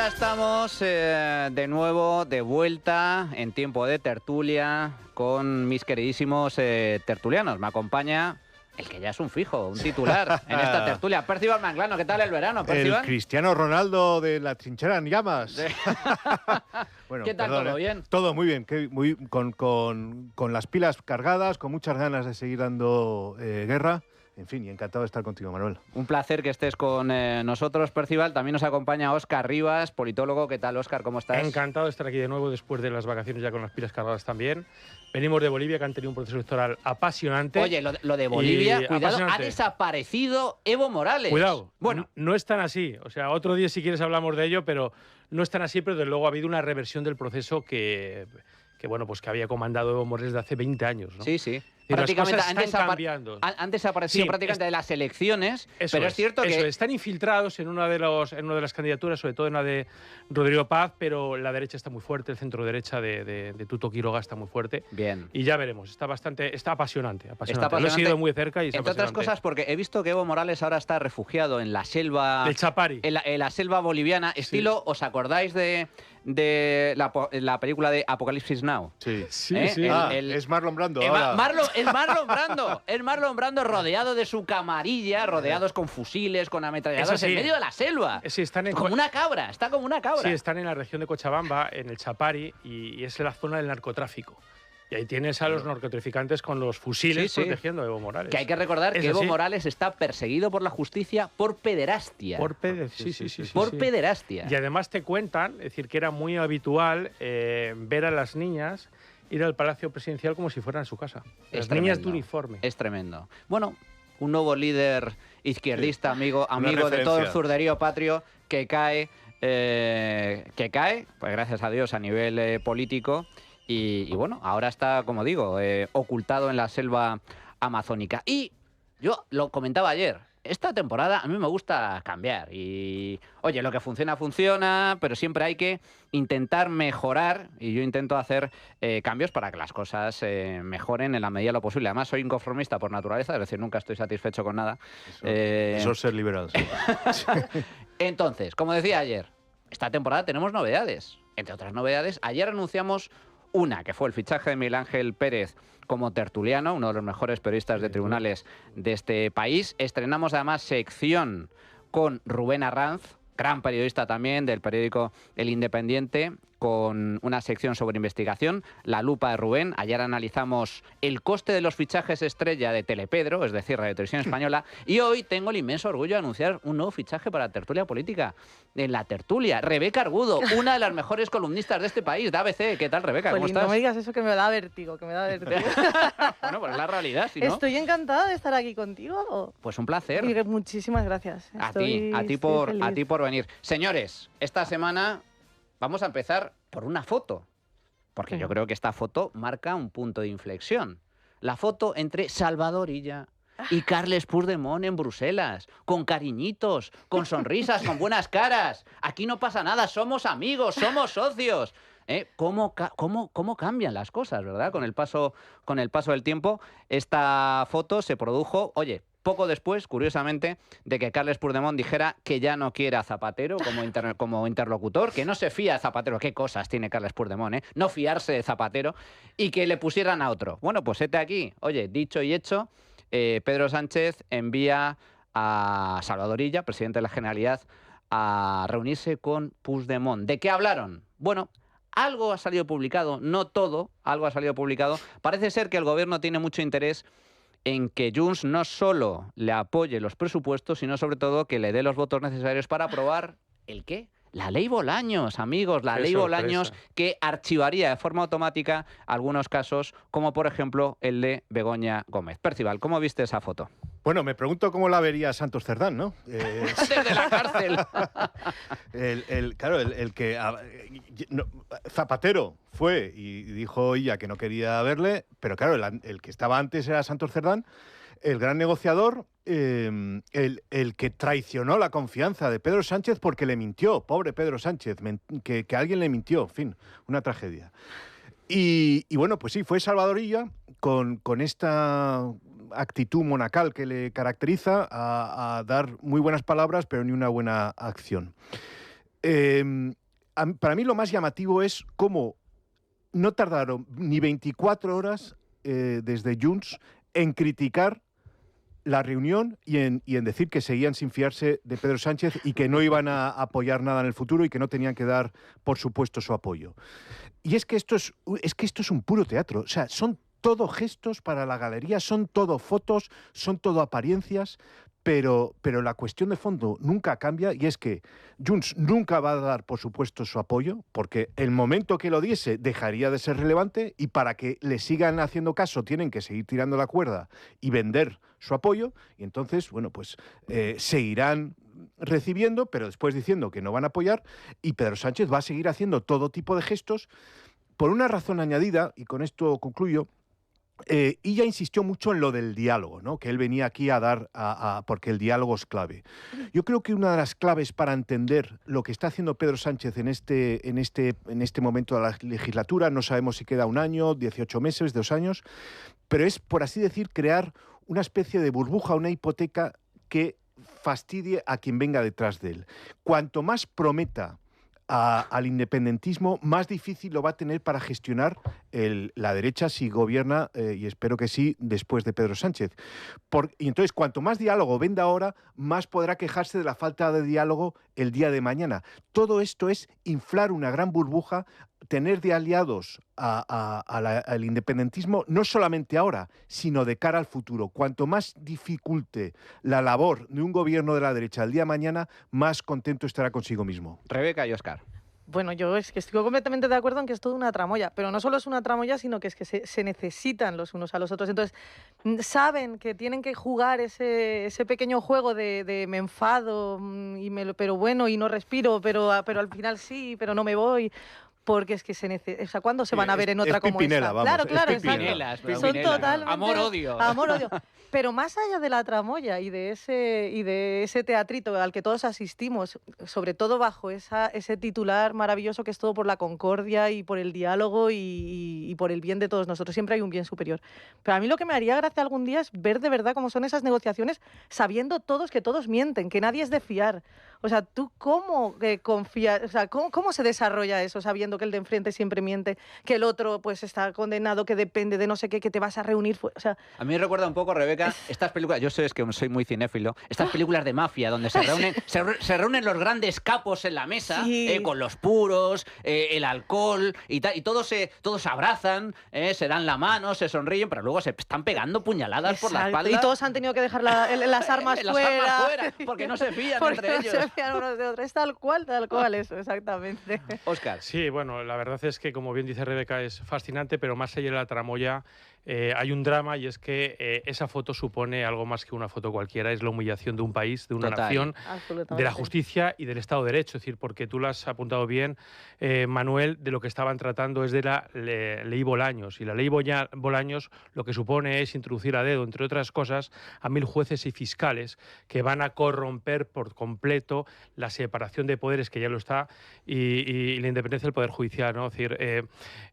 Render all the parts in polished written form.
ya estamos de nuevo de vuelta en tiempo de tertulia con mis queridísimos tertulianos. Me acompaña el que ya es un fijo, un titular en esta tertulia. Percival Manglano, ¿qué tal el verano, Percival? El Cristiano Ronaldo de la trinchera en llamas. Bueno, ¿Qué tal, perdón, todo bien? Todo muy bien, con las pilas cargadas, con muchas ganas de seguir dando guerra. En fin, y encantado de estar contigo, Manuel. Un placer que estés con nosotros, Percival. También nos acompaña Óscar Rivas, politólogo. ¿Qué tal, Óscar? ¿Cómo estás? Encantado de estar aquí de nuevo después de las vacaciones, ya con las pilas cargadas también. Venimos de Bolivia, que han tenido un proceso electoral apasionante. Oye, lo de Bolivia, cuidado, ha apasionante. Desaparecido Evo Morales. Cuidado, bueno, no es tan así. O sea, otro día si quieres hablamos de ello, pero no es tan así, pero desde luego ha habido una reversión del proceso que bueno, pues que había comandado Evo Morales de hace 20 años, ¿no? Sí, sí. Prácticamente Prácticamente han desaparecido prácticamente de las elecciones, pero es cierto que están infiltrados en una de las candidaturas, sobre todo en la de Rodrigo Paz, pero la derecha está muy fuerte, el centro derecha de Tuto Quiroga está muy fuerte. Bien. Y ya veremos, está apasionante. Está apasionante. Lo he seguido muy cerca y está entre otras cosas porque he visto que Evo Morales ahora está refugiado en la selva del Chapari, en la selva boliviana, estilo, sí. ¿Os acordáis de la película de Apocalipsis Now? Sí. Es Marlon Brando. Es Marlon Brando rodeado de su camarilla, rodeados con fusiles, con ametralladoras, en medio de la selva. Sí, está como una cabra. Sí, están en la región de Cochabamba, en el Chapari, y es la zona del narcotráfico. Y ahí tienes a los narcotraficantes con los fusiles protegiendo a Evo Morales. Que hay que recordar que Evo Morales está perseguido por la justicia por pederastia. Por pederastia. Y además te cuentan, es decir, que era muy habitual ver a las niñas ir al Palacio Presidencial como si fueran a su casa. Las niñas de uniforme. Es tremendo. Bueno, un nuevo líder izquierdista, amigo de todo el zurderío patrio, que cae, pues gracias a Dios, a nivel político. Y bueno, ahora está, como digo, ocultado en la selva amazónica. Y yo lo comentaba ayer, esta temporada a mí me gusta cambiar. Y, oye, lo que funciona, funciona, pero siempre hay que intentar mejorar. Y yo intento hacer cambios para que las cosas mejoren en la medida de lo posible. Además, soy inconformista por naturaleza, es decir, nunca estoy satisfecho con nada. Eso es ser liberal. Sí. Entonces, como decía ayer, esta temporada tenemos novedades. Entre otras novedades, ayer anunciamos una, que fue el fichaje de Miguel Ángel Pérez como tertuliano, uno de los mejores periodistas de tribunales de este país. Estrenamos además sección con Rubén Arranz, gran periodista también del periódico El Independiente, con una sección sobre investigación, La Lupa de Rubén. Ayer analizamos el coste de los fichajes estrella de Telepedro, es decir, Radio Televisión Española, y hoy tengo el inmenso orgullo de anunciar un nuevo fichaje para Tertulia Política. En la tertulia, Rebeca Argudo, una de las mejores columnistas de este país, de ABC. ¿Qué tal, Rebeca? ¿Cómo estás? No me digas eso, que me da vértigo, Bueno, pues es la realidad, ¿sí, no? Estoy encantada de estar aquí contigo. Pues un placer. Y muchísimas gracias. A ti por venir. Señores, esta semana vamos a empezar por una foto, porque yo creo que esta foto marca un punto de inflexión. La foto entre Salvador Illa y Carles Puigdemont en Bruselas, con cariñitos, con sonrisas, con buenas caras. Aquí no pasa nada, somos amigos, somos socios. ¿Cómo cambian las cosas, verdad? Con el paso del tiempo, esta foto se produjo, poco después, curiosamente, de que Carles Puigdemont dijera que ya no quiere a Zapatero como interlocutor, que no se fía a Zapatero. ¿Qué cosas tiene Carles Puigdemont, eh? No fiarse de Zapatero, y que le pusieran a otro. Bueno, pues hete aquí. Oye, dicho y hecho, Pedro Sánchez envía a Salvador Illa, presidente de la Generalitat, a reunirse con Puigdemont. ¿De qué hablaron? Bueno, algo ha salido publicado, no todo, algo ha salido publicado. Parece ser que el gobierno tiene mucho interés en que Junts no solo le apoye los presupuestos, sino sobre todo que le dé los votos necesarios para aprobar ¿el qué? La ley Bolaños, amigos, la ley Bolaños, que archivaría de forma automática algunos casos, como por ejemplo el de Begoña Gómez. Percival, ¿cómo viste esa foto? Bueno, me pregunto cómo la vería Santos Cerdán, ¿no? Desde la cárcel. Zapatero fue y dijo ella que no quería verle, pero claro, el que estaba antes era Santos Cerdán, el gran negociador, el que traicionó la confianza de Pedro Sánchez porque le mintió, pobre Pedro Sánchez, que alguien le mintió, en fin, una tragedia. Y bueno, pues sí, fue Salvador Illa con esta actitud monacal que le caracteriza a dar muy buenas palabras, pero ni una buena acción. Para mí lo más llamativo es cómo no tardaron ni 24 horas desde Junts en criticar la reunión y en decir que seguían sin fiarse de Pedro Sánchez y que no iban a apoyar nada en el futuro y que no tenían que dar, por supuesto, su apoyo. Y es que esto es un puro teatro. O sea, son todo gestos para la galería, son todo fotos, son todo apariencias, pero la cuestión de fondo nunca cambia, y es que Junts nunca va a dar, por supuesto, su apoyo, porque el momento que lo diese dejaría de ser relevante, y para que le sigan haciendo caso tienen que seguir tirando la cuerda y vender su apoyo, y entonces, bueno, pues seguirán recibiendo, pero después diciendo que no van a apoyar, y Pedro Sánchez va a seguir haciendo todo tipo de gestos por una razón añadida, y con esto concluyo. Illa insistió mucho en lo del diálogo, ¿no? Que él venía aquí a dar, porque el diálogo es clave. Yo creo que una de las claves para entender lo que está haciendo Pedro Sánchez en este momento de la legislatura, no sabemos si queda un año, 18 meses, 2 años, pero es, por así decir, crear una especie de burbuja, una hipoteca que fastidie a quien venga detrás de él. Cuanto más prometa al independentismo, más difícil lo va a tener para gestionar la derecha si gobierna, y espero que sí, después de Pedro Sánchez. Y entonces, cuanto más diálogo venda ahora, más podrá quejarse de la falta de diálogo el día de mañana. Todo esto es inflar una gran burbuja, tener de aliados al independentismo, no solamente ahora, sino de cara al futuro. Cuanto más dificulte la labor de un gobierno de la derecha el día de mañana, más contento estará consigo mismo. Rebeca y Óscar. Bueno, yo es que estoy completamente de acuerdo en que es toda una tramoya, pero no solo es una tramoya, sino que es que se necesitan los unos a los otros. Entonces, saben que tienen que jugar ese pequeño juego de me enfado, pero bueno, y no respiro, pero al final sí, pero no me voy. Porque es que o sea, ¿cuándo se van a ver en otra como esta? Vamos, claro, Pimpinela, exacto. Son totalmente amor-odio. Amor-odio. Pero más allá de la tramoya y de ese teatrito al que todos asistimos, sobre todo bajo ese titular maravilloso que es todo por la concordia y por el diálogo y por el bien de todos nosotros, siempre hay un bien superior. Pero a mí lo que me haría gracia algún día es ver de verdad cómo son esas negociaciones, sabiendo todos que todos mienten, que nadie es de fiar. O sea, ¿tú cómo confías? O sea, ¿cómo se desarrolla eso sabiendo que el de enfrente siempre miente, que el otro pues está condenado, que depende de no sé qué, que te vas a reunir? O sea, a mí me recuerda un poco, Rebeca, estas películas, yo sé que soy muy cinéfilo, estas películas de mafia donde se reúnen los grandes capos en la mesa, sí, con los puros, el alcohol y todos se abrazan, se dan la mano, se sonríen, pero luego se están pegando puñaladas por la espalda. Y todos han tenido que dejar las armas fuera. Porque no se fían entre ellos. Se fían unos de otros. Es tal cual eso, exactamente. Óscar. Sí, bueno, la verdad es que, como bien dice Rebeca, es fascinante, pero más allá de la tramoya hay un drama, y es que esa foto supone algo más que una foto cualquiera, es la humillación de un país, de una nación, de la justicia y del Estado de Derecho. Es decir, porque tú lo has apuntado bien, Manuel, de lo que estaban tratando es de la ley Bolaños, y la ley Bolaños lo que supone es introducir a dedo, entre otras cosas, a 1000 jueces y fiscales que van a corromper por completo la separación de poderes, que ya lo está, y la independencia del Poder Judicial, ¿no? Es decir,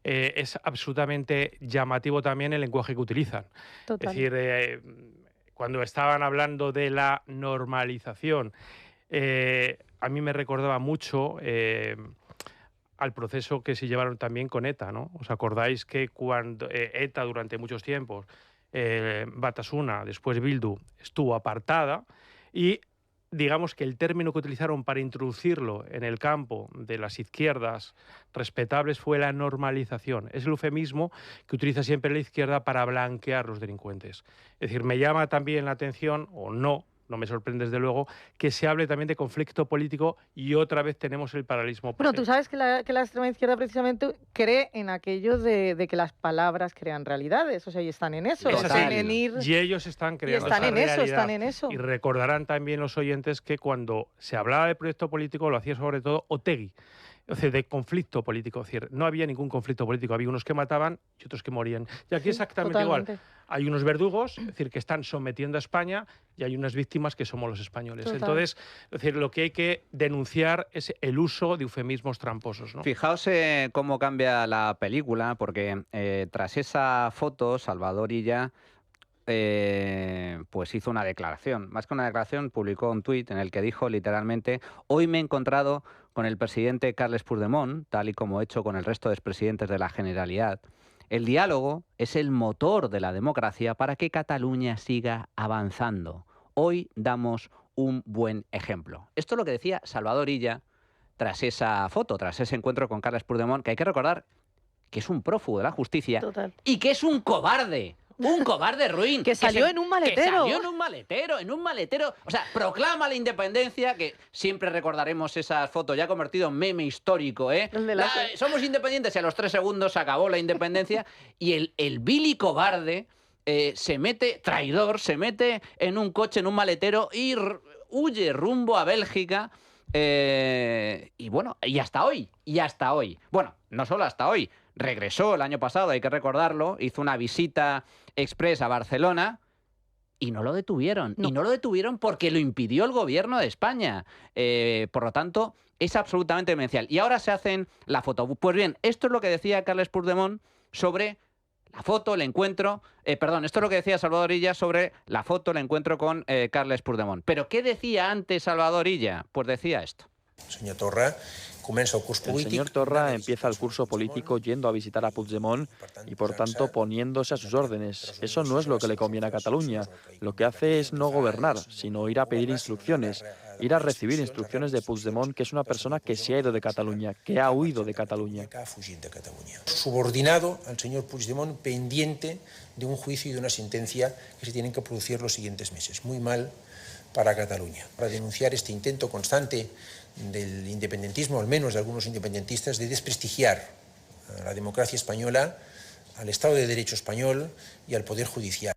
es absolutamente llamativo también el lenguaje que utilizan. Total. Es decir, cuando estaban hablando de la normalización, a mí me recordaba mucho al proceso que se llevaron también con ETA, ¿no? ¿Os acordáis que cuando ETA durante muchos tiempos, Batasuna, después Bildu, estuvo apartada, y digamos que el término que utilizaron para introducirlo en el campo de las izquierdas respetables fue la normalización? Es el eufemismo que utiliza siempre la izquierda para blanquear los delincuentes. Es decir, me llama también la atención, o no me sorprende desde luego, que se hable también de conflicto político, y otra vez tenemos el paralelismo. Bueno, tú sabes que la extrema izquierda precisamente cree en aquello de que las palabras crean realidades, o sea, y están en eso. Y ellos están creando esa realidad. Están en eso. Y recordarán también los oyentes que cuando se hablaba de proyecto político lo hacía sobre todo Otegi. O sea, de conflicto político. Es decir, no había ningún conflicto político. Había unos que mataban y otros que morían. Y aquí exactamente totalmente igual. Hay unos verdugos, es decir, que están sometiendo a España, y hay unas víctimas que somos los españoles. Total. Entonces, es decir, lo que hay que denunciar es el uso de eufemismos tramposos, ¿no? Fijaos cómo cambia la película, porque tras esa foto, Salvador Illa pues hizo una declaración. Más que una declaración, publicó un tuit en el que dijo literalmente: hoy me he encontrado con el presidente Carles Puigdemont, tal y como he hecho con el resto de expresidentes de la Generalitat. El diálogo es el motor de la democracia para que Cataluña siga avanzando. Hoy damos un buen ejemplo. Esto es lo que decía Salvador Illa tras esa foto, tras ese encuentro con Carles Puigdemont, que hay que recordar que es un prófugo de la justicia. Total. Y que es un cobarde. Un cobarde ruin. Que salió en un maletero. Que salió en un maletero. O sea, proclama la independencia, que siempre recordaremos esas fotos, ya convertido en meme histórico, ¿eh? Somos independientes y a los 3 segundos se acabó la independencia. Y el vil y cobarde se mete, traidor, se mete en un coche, en un maletero y huye rumbo a Bélgica. Y bueno, y hasta hoy. Bueno, no solo hasta hoy. Regresó el año pasado, hay que recordarlo, hizo una visita express a Barcelona y no lo detuvieron. No. Y no lo detuvieron porque lo impidió el gobierno de España. Por lo tanto, es absolutamente demencial. Y ahora se hacen la foto. Pues bien, esto es lo que decía Carles Puigdemont sobre la foto, el encuentro... esto es lo que decía Salvador Illa sobre la foto, el encuentro con Carles Puigdemont. ¿Pero qué decía antes Salvador Illa? Pues decía esto. Señor Torra, El señor Torra empieza el curso político yendo a visitar a Puigdemont y, por tanto, poniéndose a sus órdenes. Eso no es lo que le conviene a Cataluña. Lo que hace es no gobernar, sino ir a pedir instrucciones, ir a recibir instrucciones de Puigdemont, que es una persona que se ha ido de Cataluña, que ha huido de Cataluña. Subordinado al señor Puigdemont, pendiente de un juicio y de una sentencia que se tienen que producir los siguientes meses. Muy mal para Cataluña. Para denunciar este intento constante del independentismo, al menos de algunos independentistas, de desprestigiar a la democracia española, al Estado de Derecho español y al Poder Judicial.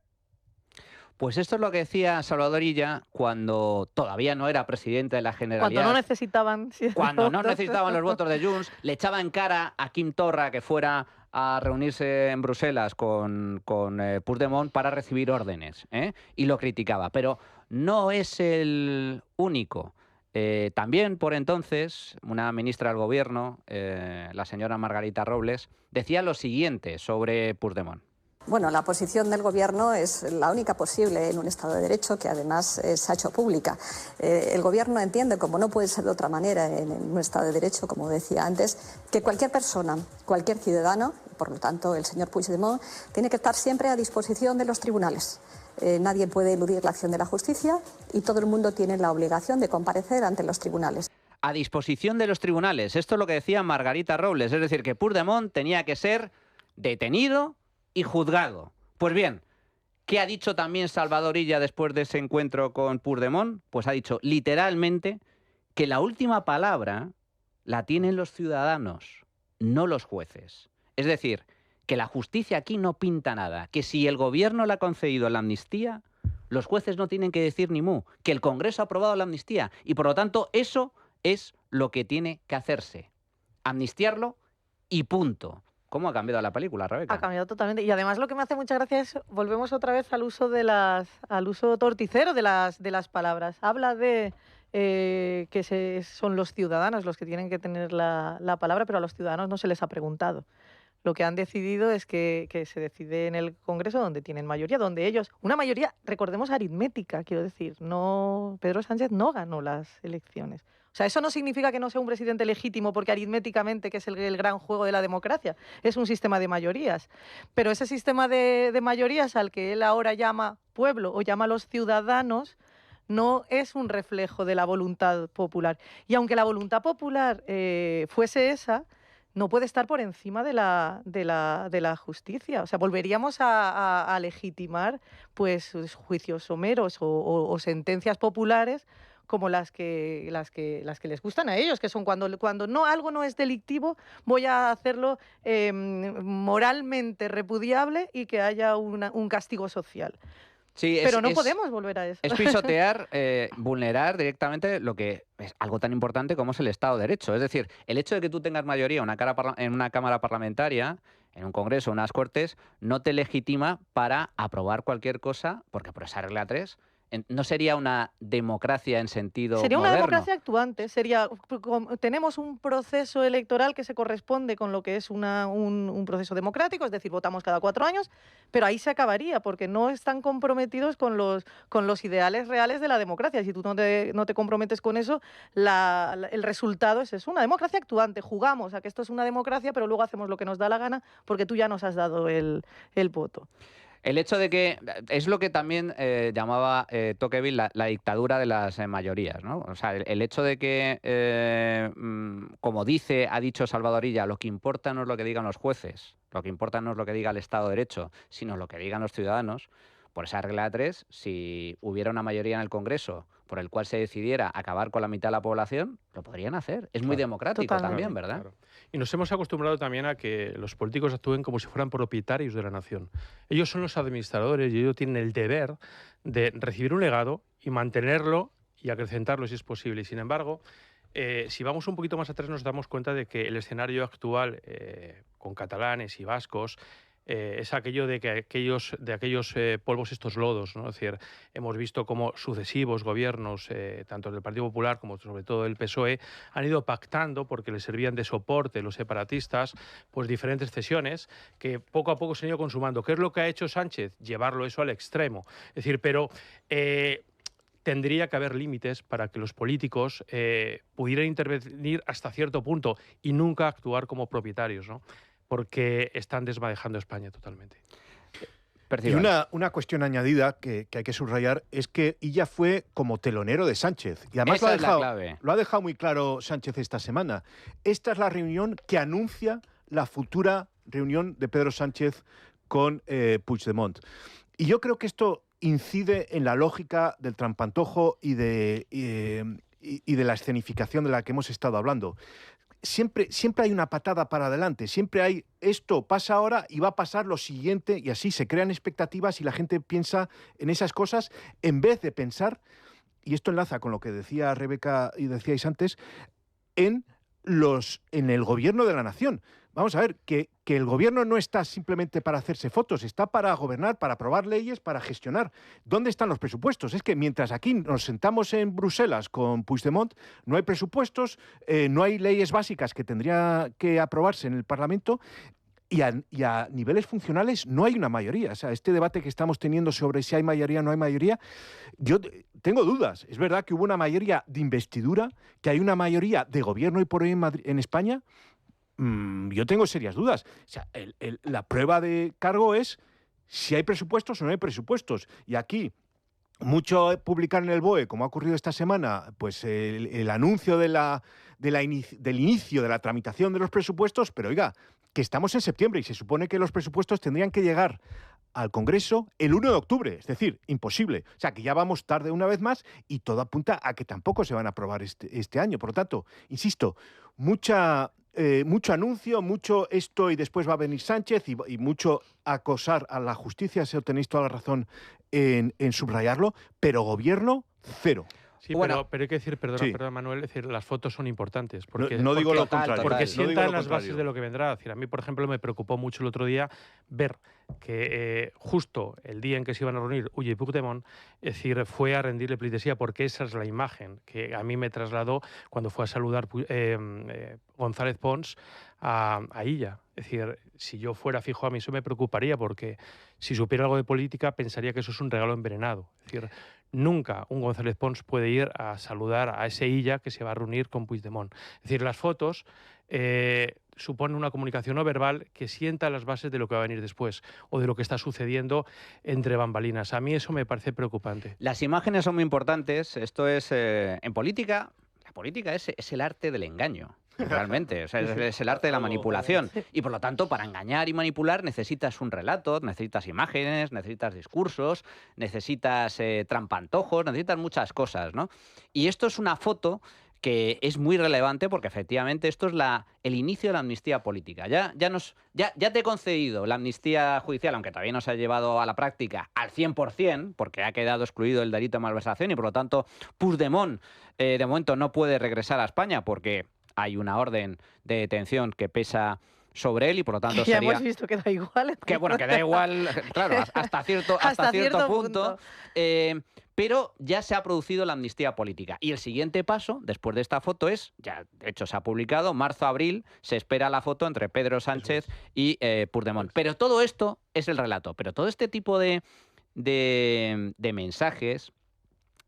Pues esto es lo que decía Salvador Illa cuando todavía no era presidente de la Generalitat. Cuando no necesitaban... Cuando no necesitaban los votos de Junts, le echaba en cara a Quim Torra que fuera a reunirse en Bruselas con Puigdemont para recibir órdenes, ¿eh? Y lo criticaba. Pero no es el único. También por entonces, una ministra del Gobierno, la señora Margarita Robles, decía lo siguiente sobre Puigdemont. Bueno, la posición del Gobierno es la única posible en un Estado de Derecho, que además se ha hecho pública. El Gobierno entiende, como no puede ser de otra manera en un Estado de Derecho, como decía antes, que cualquier persona, cualquier ciudadano, por lo tanto el señor Puigdemont, tiene que estar siempre a disposición de los tribunales. Nadie puede eludir la acción de la justicia y todo el mundo tiene la obligación de comparecer ante los tribunales. A disposición de los tribunales. Esto es lo que decía Margarita Robles. Es decir, que Puigdemont tenía que ser detenido y juzgado. Pues bien, ¿qué ha dicho también Salvador Illa después de ese encuentro con Puigdemont? Pues ha dicho literalmente que la última palabra la tienen los ciudadanos, no los jueces. Es decir, que la justicia aquí no pinta nada, que si el gobierno le ha concedido la amnistía, los jueces no tienen que decir ni mu, que el Congreso ha aprobado la amnistía y por lo tanto eso es lo que tiene que hacerse. Amnistiarlo y punto. ¿Cómo ha cambiado la película, Rebeca? Ha cambiado totalmente. Y además lo que me hace mucha gracia es, volvemos otra vez al uso al uso torticero de las palabras. Habla de que son los ciudadanos los que tienen que tener la palabra, pero a los ciudadanos no se les ha preguntado. Lo que han decidido es que se decide en el Congreso, donde tienen mayoría, donde ellos, una mayoría, recordemos, aritmética, quiero decir, no, Pedro Sánchez no ganó las elecciones. O sea, eso no significa que no sea un presidente legítimo, porque aritméticamente, que es el gran juego de la democracia, es un sistema de mayorías. Pero ese sistema de mayorías al que él ahora llama pueblo o llama a los ciudadanos, no es un reflejo de la voluntad popular. Y aunque la voluntad popular fuese esa, no puede estar por encima de la justicia. O sea, volveríamos a legitimar pues juicios someros o sentencias populares como las que les gustan a ellos, que son cuando algo no es delictivo, voy a hacerlo moralmente repudiable y que haya un castigo social. Sí, pero no podemos volver a eso. Es pisotear, vulnerar directamente lo que es algo tan importante como es el Estado de Derecho. Es decir, el hecho de que tú tengas mayoría en una Cámara Parlamentaria, en un Congreso, en unas Cortes, no te legitima para aprobar cualquier cosa, porque por esa regla 3, ¿No sería una democracia en sentido Sería una moderno? democracia actuante. Tenemos un proceso electoral que se corresponde con lo que es un proceso democrático, es decir, votamos cada 4 años, pero ahí se acabaría, porque no están comprometidos con los ideales reales de la democracia. Y si tú no te comprometes con eso, el resultado es eso, una democracia actuante. Jugamos a que esto es una democracia, pero luego hacemos lo que nos da la gana porque tú ya nos has dado el voto. El hecho de que es lo que también llamaba Tocqueville la dictadura de las mayorías, ¿no? O sea, el hecho de que, como ha dicho Salvador Illa, lo que importa no es lo que digan los jueces, lo que importa no es lo que diga el Estado de Derecho, sino lo que digan los ciudadanos. Por esa regla de 3, si hubiera una mayoría en el Congreso por el cual se decidiera acabar con la mitad de la población, lo podrían hacer. Es muy democrático también, ¿verdad? Claro. Y nos hemos acostumbrado también a que los políticos actúen como si fueran propietarios de la nación. Ellos son los administradores y ellos tienen el deber de recibir un legado y mantenerlo y acrecentarlo si es posible. Y sin embargo, si vamos un poquito más atrás nos damos cuenta de que el escenario actual con catalanes y vascos es aquello de aquellos polvos estos lodos, ¿no? Es decir, hemos visto cómo sucesivos gobiernos, tanto del Partido Popular como sobre todo del PSOE, han ido pactando, porque les servían de soporte los separatistas, pues diferentes cesiones que poco a poco se han ido consumando. ¿Qué es lo que ha hecho Sánchez? Llevarlo eso al extremo. Es decir, pero tendría que haber límites para que los políticos pudieran intervenir hasta cierto punto y nunca actuar como propietarios, ¿no? Porque están desmadejando España totalmente. Y una cuestión añadida que hay que subrayar es que Illa fue como telonero de Sánchez. Y además lo ha dejado muy claro Sánchez esta semana. Esta es la reunión que anuncia la futura reunión de Pedro Sánchez con Puigdemont. Y yo creo que esto incide en la lógica del trampantojo y de la escenificación de la que hemos estado hablando. Siempre hay una patada para adelante, siempre hay esto pasa ahora y va a pasar lo siguiente, y así se crean expectativas y la gente piensa en esas cosas en vez de pensar, y esto enlaza con lo que decía Rebeca y decíais antes, en el gobierno de la nación. Vamos a ver, que el gobierno no está simplemente para hacerse fotos, está para gobernar, para aprobar leyes, para gestionar. ¿Dónde están los presupuestos? Es que mientras aquí nos sentamos en Bruselas con Puigdemont, no hay presupuestos, no hay leyes básicas que tendría que aprobarse en el Parlamento. Y a niveles funcionales no hay una mayoría. O sea, este debate que estamos teniendo sobre si hay mayoría o no hay mayoría, yo tengo dudas. Es verdad que hubo una mayoría de investidura, que hay una mayoría de gobierno y por hoy en España. Yo tengo serias dudas. O sea, la prueba de cargo es si hay presupuestos o no hay presupuestos. Y aquí, mucho publicar en el BOE, como ha ocurrido esta semana, pues el anuncio del inicio de la tramitación de los presupuestos, pero oiga, que estamos en septiembre y se supone que los presupuestos tendrían que llegar al Congreso el 1 de octubre, es decir, imposible. O sea, que ya vamos tarde una vez más y todo apunta a que tampoco se van a aprobar este año. Por lo tanto, insisto, mucho anuncio, mucho esto y después va a venir Sánchez y mucho acosar a la justicia, si tenéis toda la razón en subrayarlo, pero gobierno, cero. Sí, bueno, pero hay que decir, perdona Manuel, es decir, las fotos son importantes. Porque, no digo lo contrario. Porque sientan las bases de lo que vendrá. Es decir, a mí, por ejemplo, me preocupó mucho el otro día ver que justo el día en que se iban a reunir Ulla y Puigdemont, es decir, fue a rendirle pleitesía, porque esa es la imagen que a mí me trasladó cuando fue a saludar González Pons a Illa. Es decir, si yo fuera fijo, a mí eso me preocuparía, porque si supiera algo de política pensaría que eso es un regalo envenenado. Es decir, nunca un González Pons puede ir a saludar a ese Illa que se va a reunir con Puigdemont. Es decir, las fotos suponen una comunicación no verbal que sienta las bases de lo que va a venir después o de lo que está sucediendo entre bambalinas. A mí eso me parece preocupante. Las imágenes son muy importantes. Esto es, en política, la política es el arte del engaño. Realmente, o sea, es el arte de la manipulación. Y por lo tanto, para engañar y manipular necesitas un relato, necesitas imágenes, necesitas discursos, necesitas trampantojos, necesitas muchas cosas, ¿no? Y esto es una foto que es muy relevante porque efectivamente esto es el inicio de la amnistía política. Ya te he concedido la amnistía judicial, aunque todavía no se ha llevado a la práctica al 100%, porque ha quedado excluido el delito de malversación y por lo tanto Puigdemont de momento no puede regresar a España porque hay una orden de detención que pesa sobre él y por lo tanto ya hemos visto que da igual. Que bueno, que da igual, claro, hasta cierto punto. Pero ya se ha producido la amnistía política. Y el siguiente paso, después de esta foto, ya de hecho se ha publicado, marzo-abril, se espera la foto entre Pedro Sánchez y Puigdemont. Pero todo esto es el relato. Pero todo este tipo de mensajes,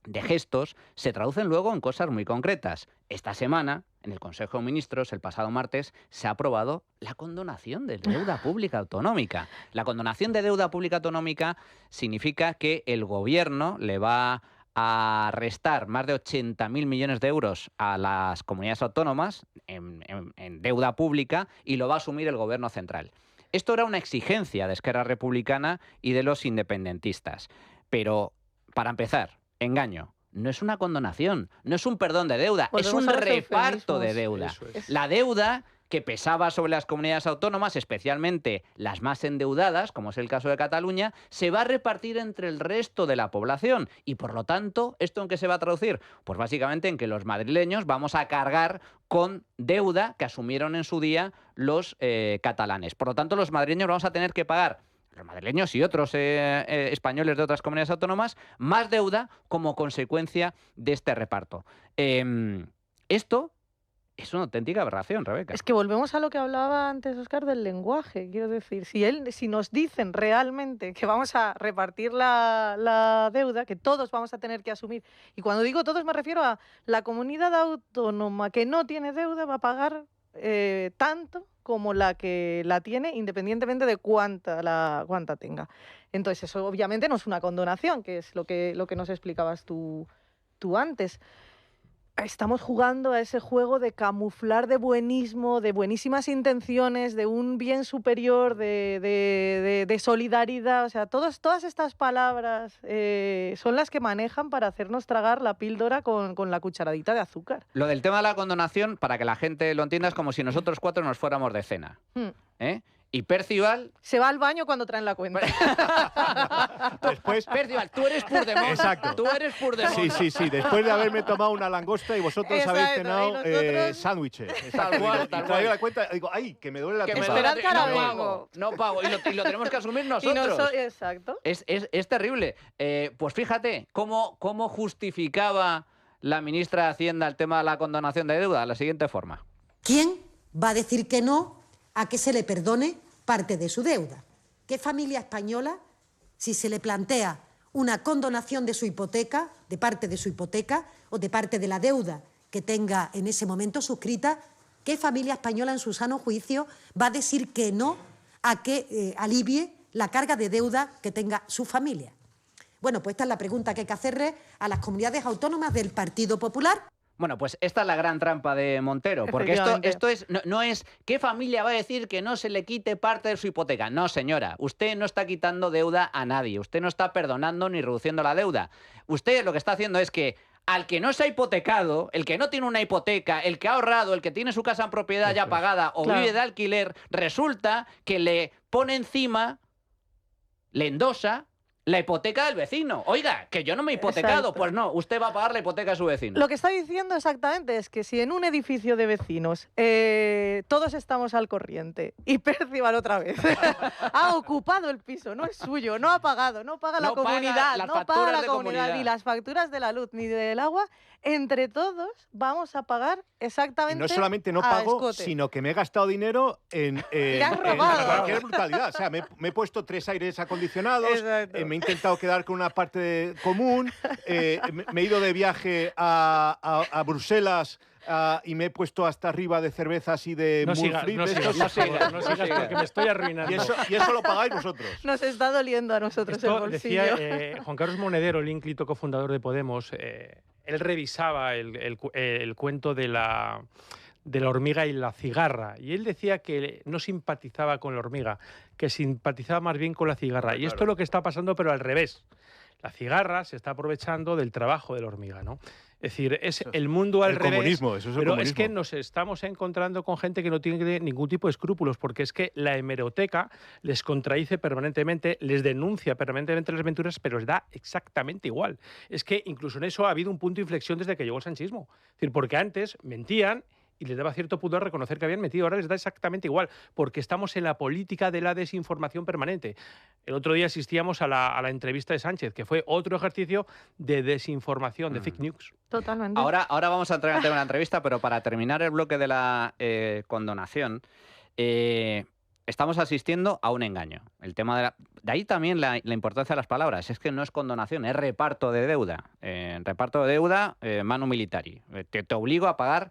de gestos, se traducen luego en cosas muy concretas. Esta semana, en el Consejo de Ministros, el pasado martes, se ha aprobado la condonación de deuda pública autonómica. La condonación de deuda pública autonómica significa que el Gobierno le va a restar más de 80.000 millones de euros a las comunidades autónomas en deuda pública y lo va a asumir el Gobierno central. Esto era una exigencia de Esquerra Republicana y de los independentistas. Pero, para empezar, engaño. No es una condonación, no es un perdón de deuda, es un reparto de deuda. La deuda que pesaba sobre las comunidades autónomas, especialmente las más endeudadas, como es el caso de Cataluña, se va a repartir entre el resto de la población. Y por lo tanto, ¿esto en qué se va a traducir? Pues básicamente en que los madrileños vamos a cargar con deuda que asumieron en su día los catalanes. Por lo tanto, los madrileños vamos a tener que pagar, los madrileños y otros españoles de otras comunidades autónomas, más deuda como consecuencia de este reparto. Esto es una auténtica aberración, Rebeca. Es que volvemos a lo que hablaba antes Óscar del lenguaje. Quiero decir, si nos dicen realmente que vamos a repartir la deuda, que todos vamos a tener que asumir, y cuando digo todos me refiero a la comunidad autónoma que no tiene deuda va a pagar tanto como la que la tiene, independientemente de cuánta tenga. Entonces, eso obviamente no es una condonación, que es lo que nos explicabas tú antes. Estamos jugando a ese juego de camuflar de buenismo, de buenísimas intenciones, de un bien superior, de solidaridad. O sea, todas estas palabras son las que manejan para hacernos tragar la píldora con la cucharadita de azúcar. Lo del tema de la condonación, para que la gente lo entienda, es como si nosotros cuatro nos fuéramos de cena. Y Percival se va al baño cuando traen la cuenta. Después, Percival, tú eres Puigdemont. Exacto. Tú eres Puigdemont. Sí. Después de haberme tomado una langosta y vosotros habéis cenado sándwiches. Tal cual. Y traigo la cuenta y digo, ¡ay, que me duele la tripa! Esperad que ahora vengo. No pago. Y lo tenemos que asumir nosotros. Exacto. Es terrible. Pues fíjate, ¿cómo justificaba la ministra de Hacienda el tema de la condonación de deuda? De la siguiente forma. ¿Quién va a decir que no a que se le perdone parte de su deuda? ¿Qué familia española, si se le plantea una condonación de su hipoteca, de parte de su hipoteca o de parte de la deuda que tenga en ese momento suscrita, qué familia española en su sano juicio va a decir que no a que alivie la carga de deuda que tenga su familia? Bueno, pues esta es la pregunta que hay que hacerle a las comunidades autónomas del Partido Popular. Bueno, pues esta es la gran trampa de Montero, porque esto no es ¿qué familia va a decir que no se le quite parte de su hipoteca? No, señora, usted no está quitando deuda a nadie, usted no está perdonando ni reduciendo la deuda. Usted lo que está haciendo es que al que no se ha hipotecado, el que no tiene una hipoteca, el que ha ahorrado, el que tiene su casa en propiedad ya pagada o vive de alquiler, resulta que le pone encima, le endosa la hipoteca del vecino. Oiga, que yo no me he hipotecado. Pues no, usted va a pagar la hipoteca de su vecino. Lo que está diciendo exactamente es que si en un edificio de vecinos todos estamos al corriente y Percival otra vez ha ocupado el piso, no es suyo, no ha pagado, no paga la comunidad, no paga la comunidad, ni las facturas de la luz ni del agua, entre todos vamos a pagar exactamente. Y no solamente no pago, sino que me he gastado dinero en cualquier brutalidad. O sea, me he puesto 3 aires acondicionados, me he intentado quedar con una parte común, me he ido de viaje a Bruselas y me he puesto hasta arriba de cervezas y de no sigas porque me estoy arruinando. Y eso lo pagáis vosotros. Nos está doliendo a nosotros el bolsillo. Decía Juan Carlos Monedero, el ínclito cofundador de Podemos, él revisaba el cuento de la hormiga y la cigarra. Y él decía que no simpatizaba con la hormiga, que simpatizaba más bien con la cigarra. Claro. Y esto es lo que está pasando, pero al revés. La cigarra se está aprovechando del trabajo de la hormiga, ¿no? Es decir, es el mundo al revés. Comunismo, eso es el pero comunismo. Es que nos estamos encontrando con gente que no tiene ningún tipo de escrúpulos, porque es que la hemeroteca les contradice permanentemente, les denuncia permanentemente las aventuras, pero les da exactamente igual. Es que incluso en eso ha habido un punto de inflexión desde que llegó el sanchismo. Es decir, porque antes mentían y les daba cierto pudor reconocer que habían metido. Ahora les da exactamente igual, porque estamos en la política de la desinformación permanente. El otro día asistíamos a la entrevista de Sánchez, que fue otro ejercicio de desinformación, de fake news. Totalmente. Ahora vamos a entrar en el tema de la entrevista, pero para terminar el bloque de la condonación, estamos asistiendo a un engaño. El tema de ahí también la importancia de las palabras. Es que no es condonación, es reparto de deuda. Reparto de deuda, manu militari. Te obligo a pagar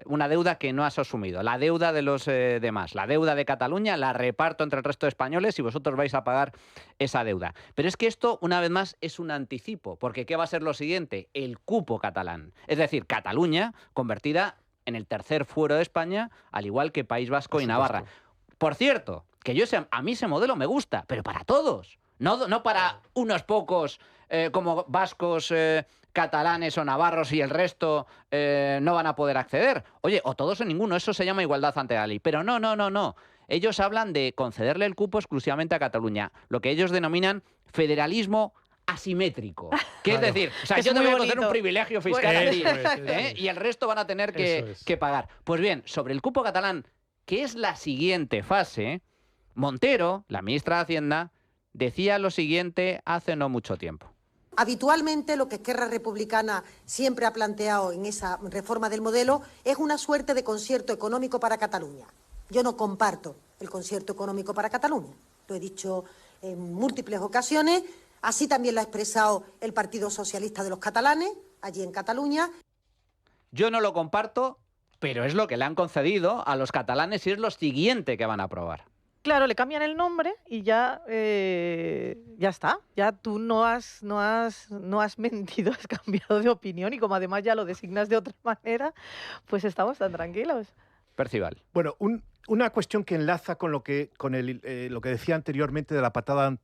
una deuda que no has asumido. La deuda de los demás. La deuda de Cataluña la reparto entre el resto de españoles y vosotros vais a pagar esa deuda. Pero es que esto, una vez más, es un anticipo. Porque ¿qué va a ser lo siguiente? El cupo catalán. Es decir, Cataluña convertida en el tercer fuero de España, al igual que País Vasco y Navarra. Por cierto, que a mí ese modelo me gusta, pero para todos. No para unos pocos como vascos, catalanes o navarros y el resto no van a poder acceder. Oye, o todos o ninguno, eso se llama igualdad ante la ley. Pero no. Ellos hablan de concederle el cupo exclusivamente a Cataluña, lo que ellos denominan federalismo asimétrico. ¿Qué es decir? O sea, yo te voy a conceder un privilegio fiscal a ti, y el resto van a tener que pagar. Pues bien, sobre el cupo catalán, que es la siguiente fase, Montero, la ministra de Hacienda, decía lo siguiente hace no mucho tiempo. Habitualmente lo que Esquerra Republicana siempre ha planteado en esa reforma del modelo es una suerte de concierto económico para Cataluña. Yo no comparto el concierto económico para Cataluña. Lo he dicho en múltiples ocasiones. Así también lo ha expresado el Partido Socialista de los Catalanes, allí en Cataluña. Yo no lo comparto, pero es lo que le han concedido a los catalanes y es lo siguiente que van a aprobar. Claro, le cambian el nombre y ya está. Ya tú no has mentido, has cambiado de opinión y como además ya lo designas de otra manera, pues estamos tan tranquilos. Percival. Bueno, una cuestión que enlaza con lo que decía anteriormente de la patada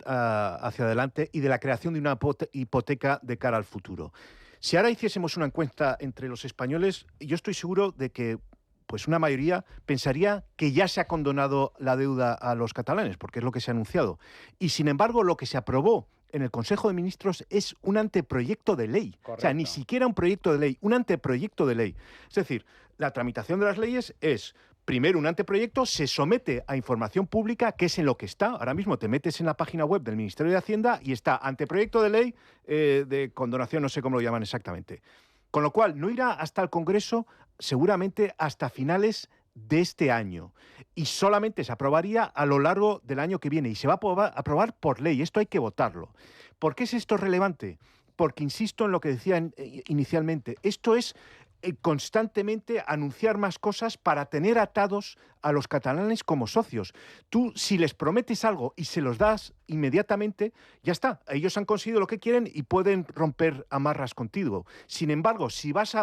hacia adelante y de la creación de una hipoteca de cara al futuro. Si ahora hiciésemos una encuesta entre los españoles, yo estoy seguro de que pues una mayoría pensaría que ya se ha condonado la deuda a los catalanes, porque es lo que se ha anunciado. Y sin embargo, lo que se aprobó en el Consejo de Ministros es un anteproyecto de ley. Correcto. O sea, ni siquiera un proyecto de ley, un anteproyecto de ley. Es decir, la tramitación de las leyes es, primero, un anteproyecto, se somete a información pública, que es en lo que está. Ahora mismo te metes en la página web del Ministerio de Hacienda y está anteproyecto de ley de condonación, no sé cómo lo llaman exactamente. Con lo cual, no irá hasta el Congreso seguramente hasta finales de este año. Y solamente se aprobaría a lo largo del año que viene. Y se va a aprobar por ley. Esto hay que votarlo. ¿Por qué es esto relevante? Porque insisto en lo que decía inicialmente. Esto es constantemente anunciar más cosas para tener atados a los catalanes como socios. Tú, si les prometes algo y se los das inmediatamente, ya está. Ellos han conseguido lo que quieren y pueden romper amarras contigo. Sin embargo, si vas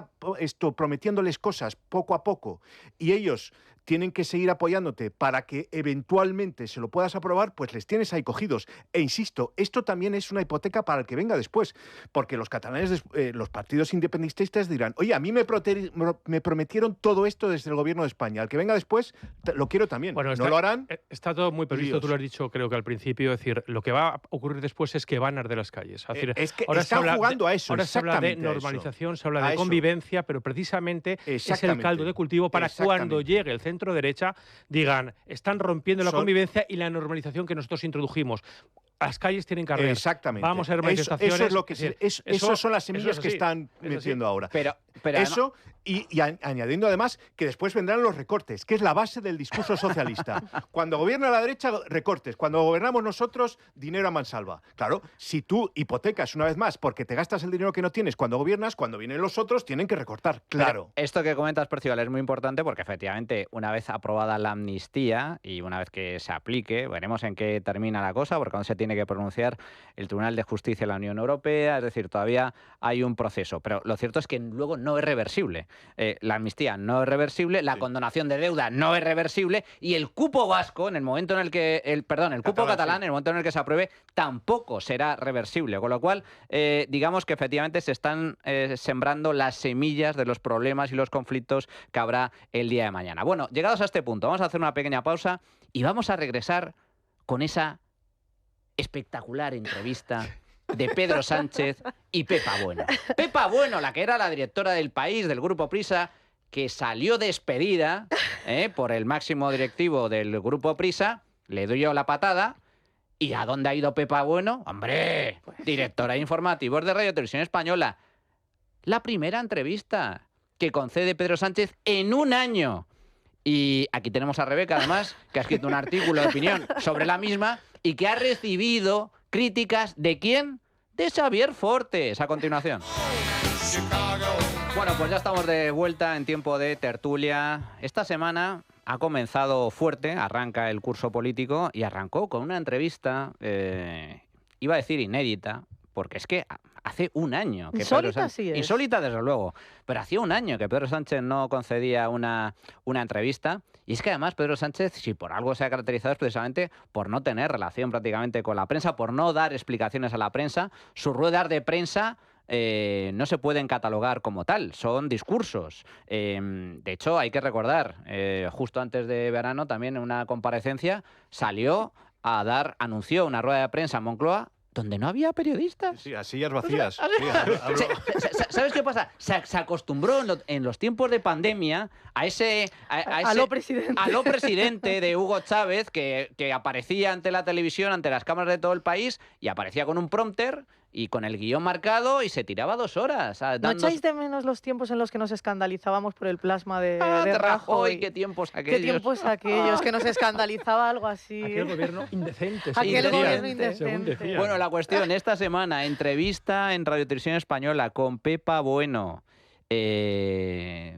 prometiéndoles cosas poco a poco y ellos tienen que seguir apoyándote para que eventualmente se lo puedas aprobar, pues les tienes ahí cogidos. E insisto, esto también es una hipoteca para el que venga después, porque los catalanes, los partidos independentistas dirán, oye, a mí me prometieron todo esto desde el gobierno de España, al que venga después lo quiero también. Bueno, no lo harán. Está todo muy previsto, tú lo has dicho creo que al principio, es decir, lo que va a ocurrir después es que van a arder las calles. Es decir, es que ahora están jugando a eso. Ahora se habla de normalización, se habla de convivencia, pero precisamente es el caldo de cultivo para cuando llegue el centro derecha digan, están rompiendo la convivencia y la normalización que nosotros introdujimos. Las calles tienen que arder. Exactamente. Vamos a ver manifestaciones. Eso es lo que esas son las semillas que están metiendo ahora. Pero eso, y añadiendo además que después vendrán los recortes, que es la base del discurso socialista. Cuando gobierna la derecha, recortes. Cuando gobernamos nosotros, dinero a mansalva. Claro, si tú hipotecas una vez más porque te gastas el dinero que no tienes cuando gobiernas, cuando vienen los otros, tienen que recortar. Claro. Pero esto que comentas, Percival, es muy importante porque efectivamente, una vez aprobada la amnistía y una vez que se aplique, veremos en qué termina la cosa, porque aún se tiene que pronunciar el Tribunal de Justicia de la Unión Europea, es decir, todavía hay un proceso. Pero lo cierto es que luego no es reversible. La amnistía no es reversible, la condonación de deuda no es reversible y el cupo vasco, en el momento en el que, el cupo catalán, en el momento en el que se apruebe, tampoco será reversible. Con lo cual, digamos que efectivamente se están sembrando las semillas de los problemas y los conflictos que habrá el día de mañana. Bueno, llegados a este punto, vamos a hacer una pequeña pausa y vamos a regresar con esa espectacular entrevista de Pedro Sánchez y Pepa Bueno. Pepa Bueno, la que era la directora del País, del Grupo Prisa, que salió despedida por el máximo directivo del Grupo Prisa, le doy yo la patada. ¿Y a dónde ha ido Pepa Bueno? ¡Hombre! Directora de informativos de Radio Televisión Española. La primera entrevista que concede Pedro Sánchez en un año. Y aquí tenemos a Rebeca, además, que ha escrito un artículo de opinión sobre la misma y que ha recibido críticas ¿de quién? De Xavier Fortes. A continuación. Bueno, pues ya estamos de vuelta en tiempo de tertulia. Esta semana ha comenzado fuerte, arranca el curso político y arrancó con una entrevista, iba a decir inédita, porque es que hace un año que insólita, Pedro Sánchez, sí es. Insólita desde luego, pero hacía un año que Pedro Sánchez no concedía una entrevista. Y es que además Pedro Sánchez, si por algo se ha caracterizado, es precisamente por no tener relación prácticamente con la prensa, por no dar explicaciones a la prensa. Sus ruedas de prensa no se pueden catalogar como tal, son discursos. De hecho, hay que recordar, justo antes de verano, también en una comparecencia, anunció una rueda de prensa en Moncloa donde no había periodistas. Sí, a sillas vacías. ¿Sabes qué pasa? Se acostumbró en los tiempos de pandemia a lo presidente. A lo presidente de Hugo Chávez, que aparecía ante la televisión, ante las cámaras de todo el país, y aparecía con un prompter y con el guión marcado y se tiraba 2 horas. ¿No echáis de menos los tiempos en los que nos escandalizábamos por el plasma de Rajoy? ¡Qué tiempos aquellos! ¿Qué tiempos aquellos que nos escandalizaba algo así? Aquel gobierno indecente. Aquel gobierno según indecente. decían. Bueno, la cuestión, esta semana, entrevista en Radio Televisión Española con Pepa Bueno,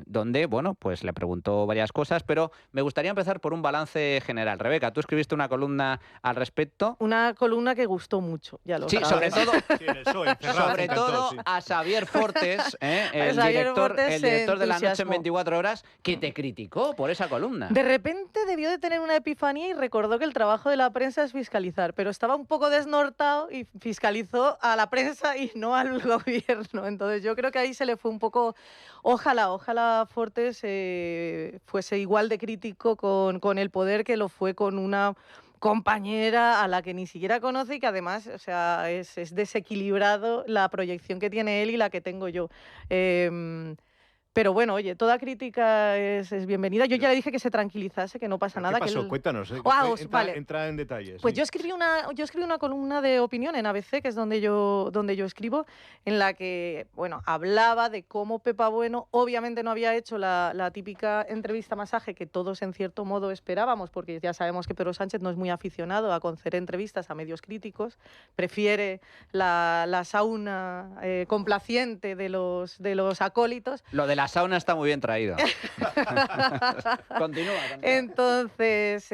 donde, bueno, pues le preguntó varias cosas, pero me gustaría empezar por un balance general. Rebeca, tú escribiste una columna al respecto. Una columna que gustó mucho, ya lo sabes. Sobre todo a Xavier Fortes, el director de La Noche en 24 horas, que te criticó por esa columna. De repente debió de tener una epifanía y recordó que el trabajo de la prensa es fiscalizar, pero estaba un poco desnortado y fiscalizó a la prensa y no al gobierno. Entonces yo creo que ahí se le fue un poco... Ojalá Fortes fuese igual de crítico con el poder que lo fue con una compañera a la que ni siquiera conoce y que además, o sea, es desequilibrado la proyección que tiene él y la que tengo yo. Pero bueno, oye, toda crítica es bienvenida. Yo ya le dije que se tranquilizase, que no pasa nada. ¿Qué pasó? Que Cuéntanos. Entra en detalles. Pues sí. yo escribí una columna de opinión en ABC, que es donde yo escribo, en la que, bueno, hablaba de cómo Pepa Bueno obviamente no había hecho la típica entrevista masaje que todos en cierto modo esperábamos, porque ya sabemos que Pedro Sánchez no es muy aficionado a conceder entrevistas a medios críticos, prefiere la sauna complaciente de los acólitos. Lo de la sauna está muy bien traído. Continúa. Entonces,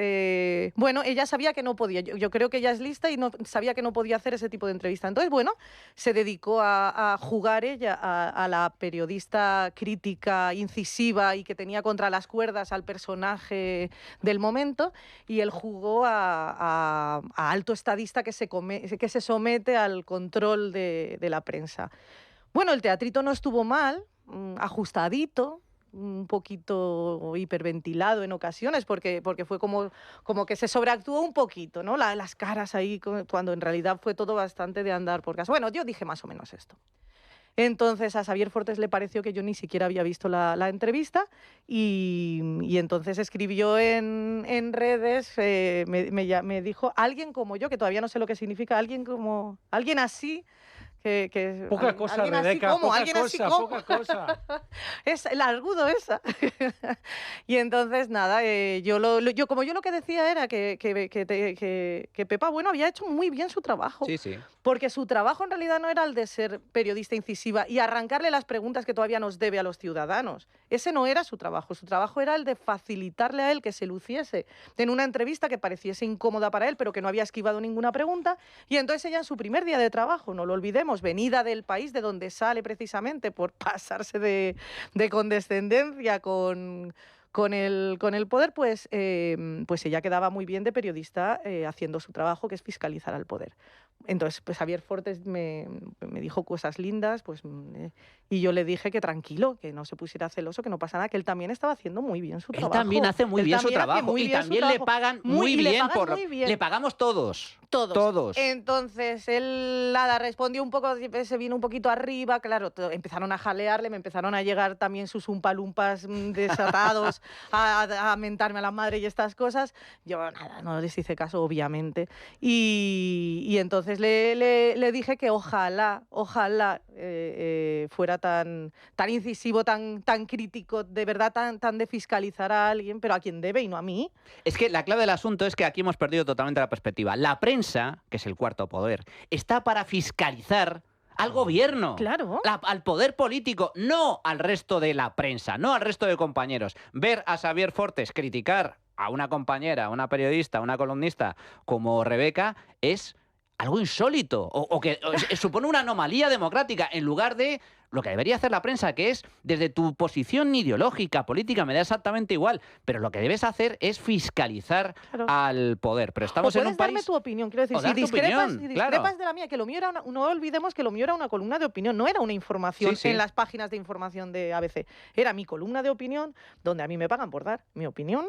bueno, ella sabía que no podía. Yo creo que ella es lista y no sabía que no podía hacer ese tipo de entrevista. Entonces, bueno, se dedicó a jugar ella a la periodista crítica, incisiva y que tenía contra las cuerdas al personaje del momento, y él jugó a alto estadista que se somete al control de la prensa. Bueno, el teatrito no estuvo mal, ajustadito, un poquito hiperventilado en ocasiones, porque fue como que se sobreactuó un poquito, ¿no? Las caras ahí, cuando en realidad fue todo bastante de andar por casa. Bueno, yo dije más o menos esto. Entonces a Xavier Fortes le pareció que yo ni siquiera había visto la entrevista y entonces escribió en redes, me dijo, alguien como yo, que todavía no sé lo que significa, alguien así... Poca cosa, Rebeca, poca cosa. Es el argudo esa. Y entonces, nada, yo lo que decía era que Pepa Bueno había hecho muy bien su trabajo. Sí, sí. Porque su trabajo en realidad no era el de ser periodista incisiva y arrancarle las preguntas que todavía nos debe a los ciudadanos. Ese no era su trabajo. Su trabajo era el de facilitarle a él que se luciese en una entrevista que pareciese incómoda para él, pero que no había esquivado ninguna pregunta. Y entonces ella en su primer día de trabajo, no lo olvidemos, venida del país de donde sale precisamente por pasarse de condescendencia con el poder, pues ella quedaba muy bien de periodista haciendo su trabajo, que es fiscalizar al poder. Entonces, pues Javier Fortes me dijo cosas lindas, pues, y yo le dije que tranquilo, que no se pusiera celoso, que no pasa nada, que él también estaba haciendo muy bien su trabajo. Él también hace muy bien su trabajo y también le pagan muy bien por le pagamos todos. Todos. Entonces, él nada, respondió un poco, se vino un poquito arriba, claro, empezaron a jalearle, me empezaron a llegar también sus umpalumpas desatados a mentarme a la madre y estas cosas. Yo nada, no les hice caso, obviamente. Y entonces le dije que ojalá fuera tan incisivo, tan crítico, de verdad tan de fiscalizar a alguien, pero a quien debe y no a mí. Es que la clave del asunto es que aquí hemos perdido totalmente la perspectiva. La prensa, que es el cuarto poder, está para fiscalizar al gobierno, claro, al poder político, no al resto de la prensa, no al resto de compañeros. Ver a Xavier Fortes criticar a una compañera, a una periodista, a una columnista como Rebeca es algo insólito o que supone una anomalía democrática en lugar de lo que debería hacer la prensa, que es desde tu posición ideológica, política, me da exactamente igual, pero lo que debes hacer es fiscalizar al poder. Pero estamos en un país... Puedes darme tu opinión, quiero decir, si discrepas de la mía, que lo mío era no olvidemos que lo mío era una columna de opinión, no era una información en las páginas de información de ABC, era mi columna de opinión, donde a mí me pagan por dar mi opinión,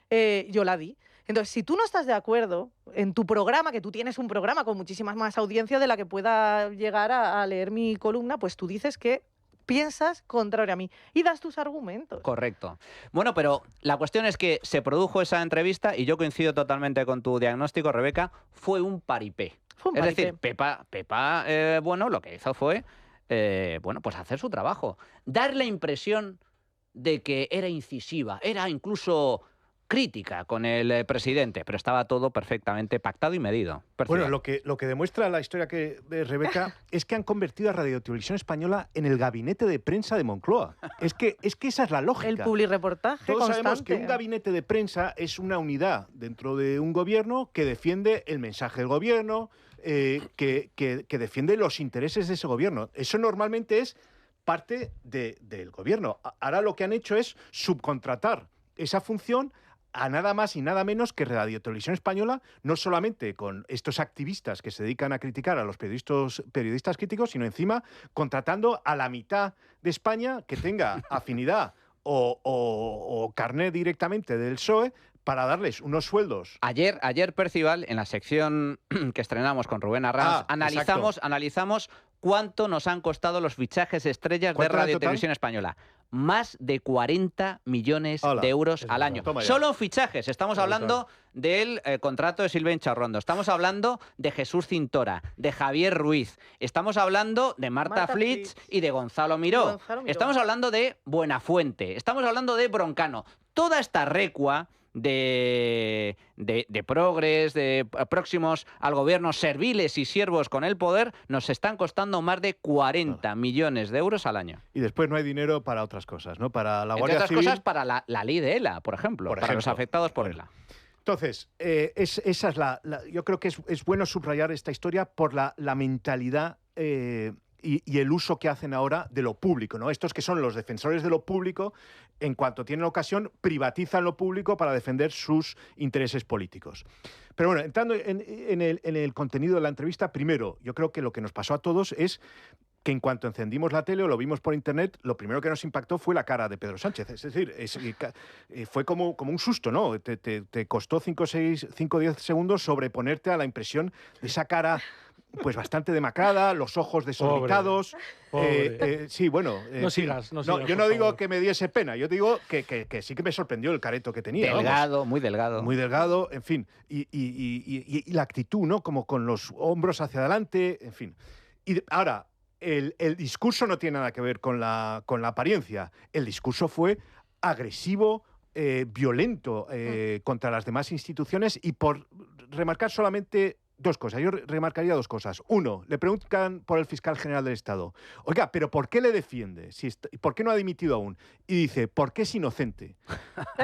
yo la di. Entonces, si tú no estás de acuerdo en tu programa, que tú tienes un programa con muchísimas más audiencia de la que pueda llegar a leer mi columna, pues tú dices que piensas contrario a mí y das tus argumentos. Correcto. Bueno, pero la cuestión es que se produjo esa entrevista y yo coincido totalmente con tu diagnóstico, Rebeca, fue un paripé. Es decir, Pepa bueno, lo que hizo fue, pues hacer su trabajo. Dar la impresión de que era incisiva, era incluso crítica con el presidente, pero estaba todo perfectamente pactado y medido. Bueno, lo que demuestra la historia de Rebeca es que han convertido a Radio Televisión Española en el gabinete de prensa de Moncloa. Es que esa es la lógica. El publirreportaje Todos constante. sabemos que un gabinete de prensa es una unidad dentro de un gobierno que defiende el mensaje del gobierno, que defiende los intereses de ese gobierno. Eso normalmente es parte del gobierno. Ahora lo que han hecho es subcontratar esa función a nada más y nada menos que Radio Televisión Española, no solamente con estos activistas que se dedican a criticar a los periodistas críticos, sino encima contratando a la mitad de España que tenga afinidad o carné directamente del PSOE para darles unos sueldos. Ayer Percival, en la sección que estrenamos con Rubén Arranz, analizamos cuánto nos han costado los fichajes estrellas de Radio Televisión Española. Más de 40 millones de euros al año. Solo en fichajes. Estamos hablando del contrato de Silvén Charrondo. Estamos hablando de Jesús Cintora, de Javier Ruiz. Estamos hablando de Marta Flitz y de Gonzalo Miró. Estamos hablando de Buenafuente. Estamos hablando de Broncano. Toda esta recua de progres, de próximos al gobierno, serviles y siervos con el poder, nos están costando más de 40 millones de euros al año. Y después no hay dinero para otras cosas, ¿no? Para la Guardia Civil. Entre otras cosas, para la ley de ELA, por ejemplo, para los afectados por ELA. Entonces, esa es yo creo que es bueno subrayar esta historia por la mentalidad y el uso que hacen ahora de lo público, ¿no? Estos que son los defensores de lo público, en cuanto tienen ocasión, privatizan lo público para defender sus intereses políticos. Pero bueno, entrando en el contenido de la entrevista, primero, yo creo que lo que nos pasó a todos es que en cuanto encendimos la tele o lo vimos por internet, lo primero que nos impactó fue la cara de Pedro Sánchez. Es decir, fue como un susto, ¿no? Te costó 5 o 10 segundos sobreponerte a la impresión de esa cara pues bastante demacrada, los ojos desorbitados. Sí, bueno. No sigas. Yo no digo que me diese pena, yo digo que sí que me sorprendió el careto que tenía. Delgado, muy delgado. Muy delgado, en fin. Y la actitud, ¿no? Como con los hombros hacia adelante, en fin. Y ahora, el discurso no tiene nada que ver con la apariencia. El discurso fue agresivo, violento contra las demás instituciones y por remarcar solamente dos cosas. Yo remarcaría dos cosas. Uno, le preguntan por el fiscal general del Estado. Oiga, ¿pero por qué le defiende? ¿Por qué no ha dimitido aún? Y dice, porque es inocente.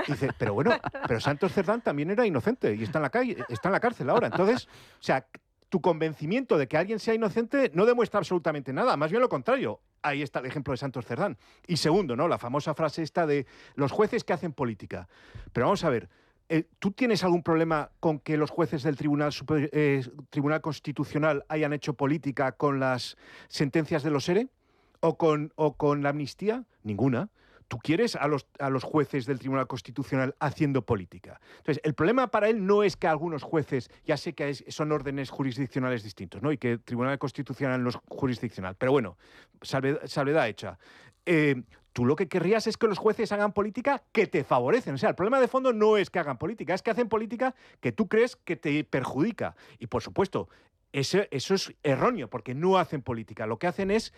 Y dice, pero bueno, pero Santos Cerdán también era inocente y está en la cárcel ahora. Entonces, o sea, tu convencimiento de que alguien sea inocente no demuestra absolutamente nada, más bien lo contrario. Ahí está el ejemplo de Santos Cerdán. Y segundo, ¿no? La famosa frase esta de los jueces que hacen política. Pero vamos a ver, ¿Tú tienes algún problema con que los jueces del Tribunal Constitucional hayan hecho política con las sentencias de los ERE o con la amnistía? Ninguna. ¿Tú quieres a los jueces del Tribunal Constitucional haciendo política? Entonces, el problema para él no es que algunos jueces, ya sé que son órdenes jurisdiccionales distintos, ¿no? Y que el Tribunal Constitucional no es jurisdiccional, pero bueno, salvedad hecha. Tú lo que querrías es que los jueces hagan política que te favorecen. O sea, el problema de fondo no es que hagan política, es que hacen política que tú crees que te perjudica. Y, por supuesto, eso es erróneo, porque no hacen política. Lo que hacen es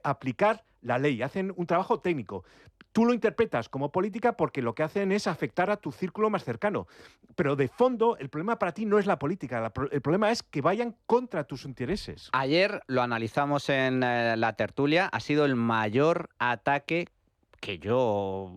aplicar la ley, hacen un trabajo técnico. Tú lo interpretas como política porque lo que hacen es afectar a tu círculo más cercano. Pero de fondo, el problema para ti no es la política. El problema es que vayan contra tus intereses. Ayer lo analizamos en la tertulia. Ha sido el mayor ataque que yo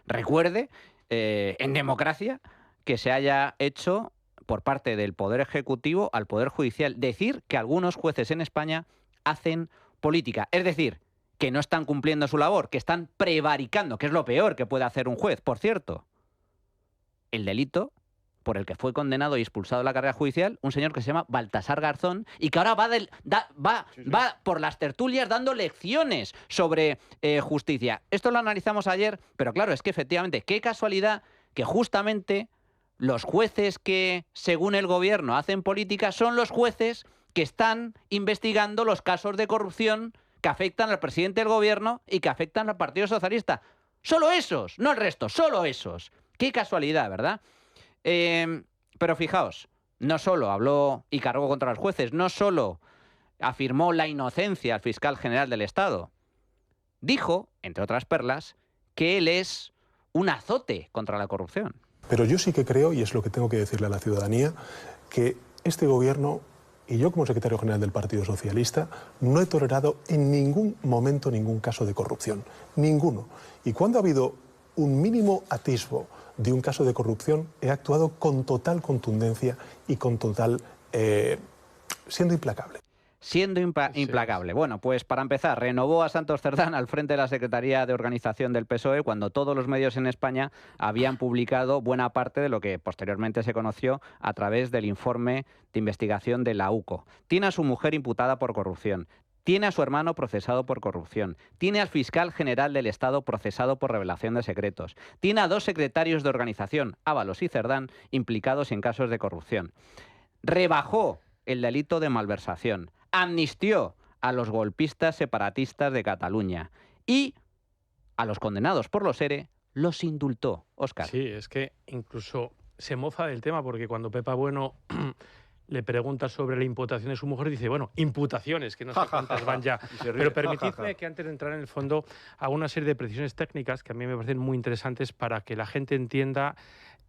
recuerde en democracia que se haya hecho por parte del Poder Ejecutivo al Poder Judicial. Decir que algunos jueces en España hacen política. Es decir, que no están cumpliendo su labor, que están prevaricando, que es lo peor que puede hacer un juez. Por cierto, el delito por el que fue condenado y expulsado de la carrera judicial, un señor que se llama Baltasar Garzón, y que ahora va por las tertulias dando lecciones sobre justicia. Esto lo analizamos ayer, pero claro, es que efectivamente, qué casualidad que justamente los jueces que, según el gobierno, hacen política son los jueces que están investigando los casos de corrupción que afectan al presidente del gobierno y que afectan al Partido Socialista. Solo esos, no el resto, solo esos. Qué casualidad, ¿verdad? Pero fijaos, no solo habló y cargó contra los jueces, no solo afirmó la inocencia al fiscal general del Estado, dijo, entre otras perlas, que él es un azote contra la corrupción. Pero yo sí que creo, y es lo que tengo que decirle a la ciudadanía, que este gobierno, y yo como secretario general del Partido Socialista, no he tolerado en ningún momento ningún caso de corrupción. Ninguno. Y cuando ha habido un mínimo atisbo de un caso de corrupción, he actuado con total contundencia y con total... siendo implacable. Siendo implacable. Bueno, pues para empezar, renovó a Santos Cerdán al frente de la Secretaría de Organización del PSOE cuando todos los medios en España habían publicado buena parte de lo que posteriormente se conoció a través del informe de investigación de la UCO. Tiene a su mujer imputada por corrupción. Tiene a su hermano procesado por corrupción. Tiene al fiscal general del Estado procesado por revelación de secretos. Tiene a 2 secretarios de organización, Ábalos y Cerdán, implicados en casos de corrupción. Rebajó el delito de malversación. Amnistió a los golpistas separatistas de Cataluña. Y a los condenados por los ERE los indultó. Óscar. Sí, es que incluso se mofa del tema porque cuando Pepa Bueno le pregunta sobre la imputación de su mujer, dice, bueno, imputaciones, que no sé cuántas van ya. Pero permitidme que antes de entrar en el fondo haga una serie de precisiones técnicas que a mí me parecen muy interesantes para que la gente entienda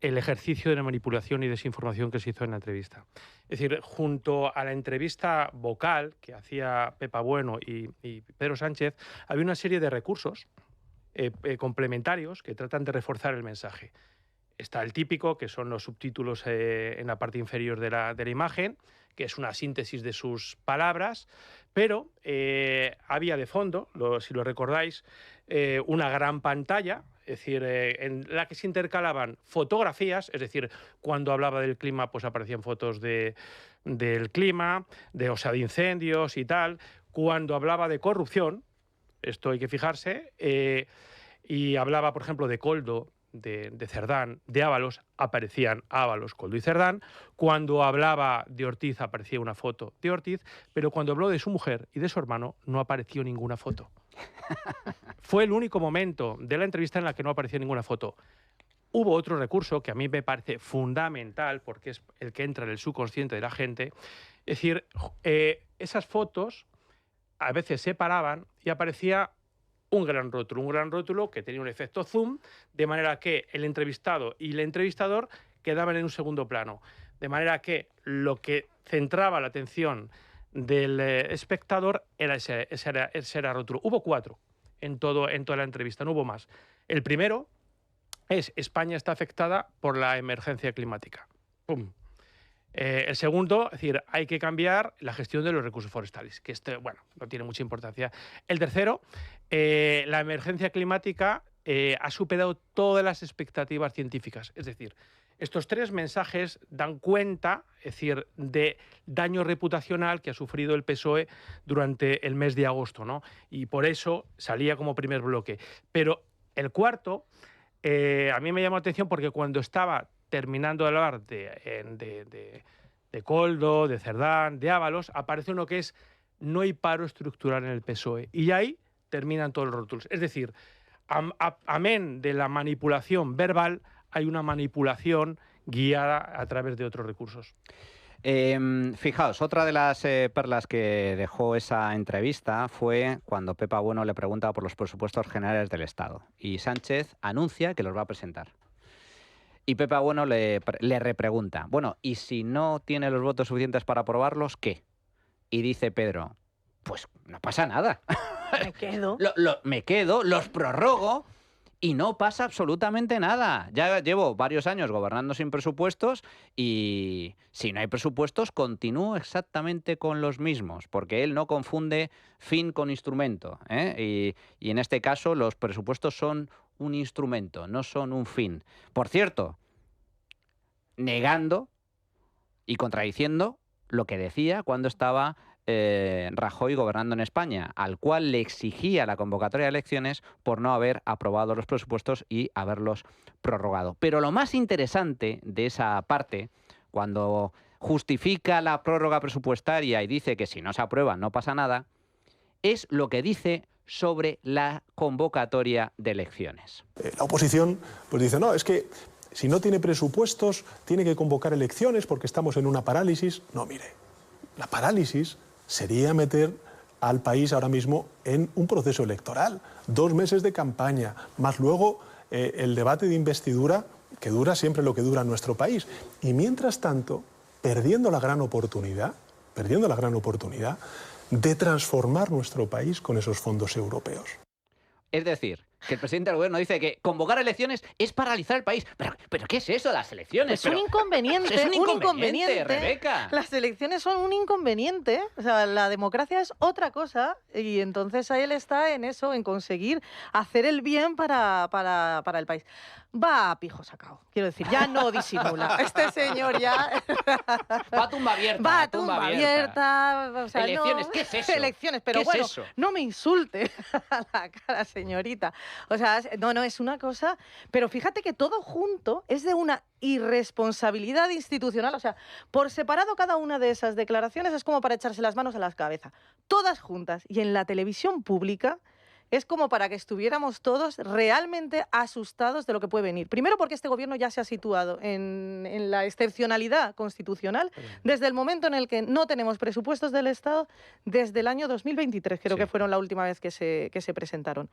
el ejercicio de la manipulación y desinformación que se hizo en la entrevista. Es decir, junto a la entrevista vocal que hacía Pepa Bueno y Pedro Sánchez, había una serie de recursos complementarios que tratan de reforzar el mensaje. Está el típico, que son los subtítulos en la parte inferior de la imagen, que es una síntesis de sus palabras, pero había de fondo, si lo recordáis, una gran pantalla, es decir, en la que se intercalaban fotografías, es decir, cuando hablaba del clima, pues aparecían fotos del clima, de incendios y tal. Cuando hablaba de corrupción, esto hay que fijarse, y hablaba, por ejemplo, de Koldo, de Cerdán, de Ábalos, aparecían Ábalos, Koldo y Cerdán. Cuando hablaba de Ortiz aparecía una foto de Ortiz, pero cuando habló de su mujer y de su hermano no apareció ninguna foto. Fue el único momento de la entrevista en la que no apareció ninguna foto. Hubo otro recurso que a mí me parece fundamental porque es el que entra en el subconsciente de la gente. Es decir, esas fotos a veces se paraban y aparecía un gran rótulo que tenía un efecto zoom, de manera que el entrevistado y el entrevistador quedaban en un segundo plano. De manera que lo que centraba la atención del espectador era ese rótulo. Hubo 4 en toda la entrevista, no hubo más. El primero es: España está afectada por la emergencia climática. ¡Pum! El segundo, es decir, hay que cambiar la gestión de los recursos forestales, que no tiene mucha importancia. El tercero, la emergencia climática ha superado todas las expectativas científicas. Es decir, estos 3 mensajes dan cuenta, es decir, de daño reputacional que ha sufrido el PSOE durante el mes de agosto, ¿no? Y por eso salía como primer bloque. Pero el cuarto, a mí me llamó la atención porque cuando estaba terminando de hablar de Koldo, de Cerdán, de Ábalos, aparece uno que es no hay paro estructural en el PSOE. Y ahí terminan todos los rótulos. Es decir, amén de la manipulación verbal, hay una manipulación guiada a través de otros recursos. Fijaos, otra de las perlas que dejó esa entrevista fue cuando Pepa Bueno le pregunta por los presupuestos generales del Estado y Sánchez anuncia que los va a presentar. Y Pepa Bueno le repregunta, bueno, ¿y si no tiene los votos suficientes para aprobarlos, qué? Y dice Pedro, pues no pasa nada. Me quedo. Me quedo, los prorrogo y no pasa absolutamente nada. Ya llevo varios años gobernando sin presupuestos y si no hay presupuestos continúo exactamente con los mismos, porque él no confunde fin con instrumento, ¿eh? Y en este caso los presupuestos son un instrumento, no son un fin. Por cierto, negando y contradiciendo lo que decía cuando estaba Rajoy gobernando en España, al cual le exigía la convocatoria de elecciones por no haber aprobado los presupuestos y haberlos prorrogado. Pero lo más interesante de esa parte, cuando justifica la prórroga presupuestaria y dice que si no se aprueba no pasa nada, es lo que dice sobre la convocatoria de elecciones. La oposición pues dice, no, es que si no tiene presupuestos tiene que convocar elecciones porque estamos en una parálisis. No, mire, la parálisis sería meter al país ahora mismo en un proceso electoral. 2 meses de campaña, más luego el debate de investidura, que dura siempre lo que dura en nuestro país. Y mientras tanto, perdiendo la gran oportunidad de transformar nuestro país con esos fondos europeos. Es decir, que el presidente del gobierno dice que convocar elecciones es paralizar el país. ¿Pero qué es eso, las elecciones? Es un inconveniente. Es un inconveniente, Rebeca. Las elecciones son un inconveniente. O sea, la democracia es otra cosa y entonces ahí él está en eso, en conseguir hacer el bien para el país. Va a pijo sacao. Quiero decir, ya no disimula. Este señor ya... Va a tumba abierta. Va a tumba abierta. O sea, elecciones, no... ¿qué es eso? Elecciones, pero bueno, no me insulte a la cara, señorita. O sea, no, es una cosa... Pero fíjate que todo junto es de una irresponsabilidad institucional. O sea, por separado cada una de esas declaraciones es como para echarse las manos a la cabeza. Todas juntas. Y en la televisión pública es como para que estuviéramos todos realmente asustados de lo que puede venir. Primero porque este gobierno ya se ha situado en la excepcionalidad constitucional desde el momento en el que no tenemos presupuestos del Estado desde el año 2023, creo que fueron la última vez que se presentaron.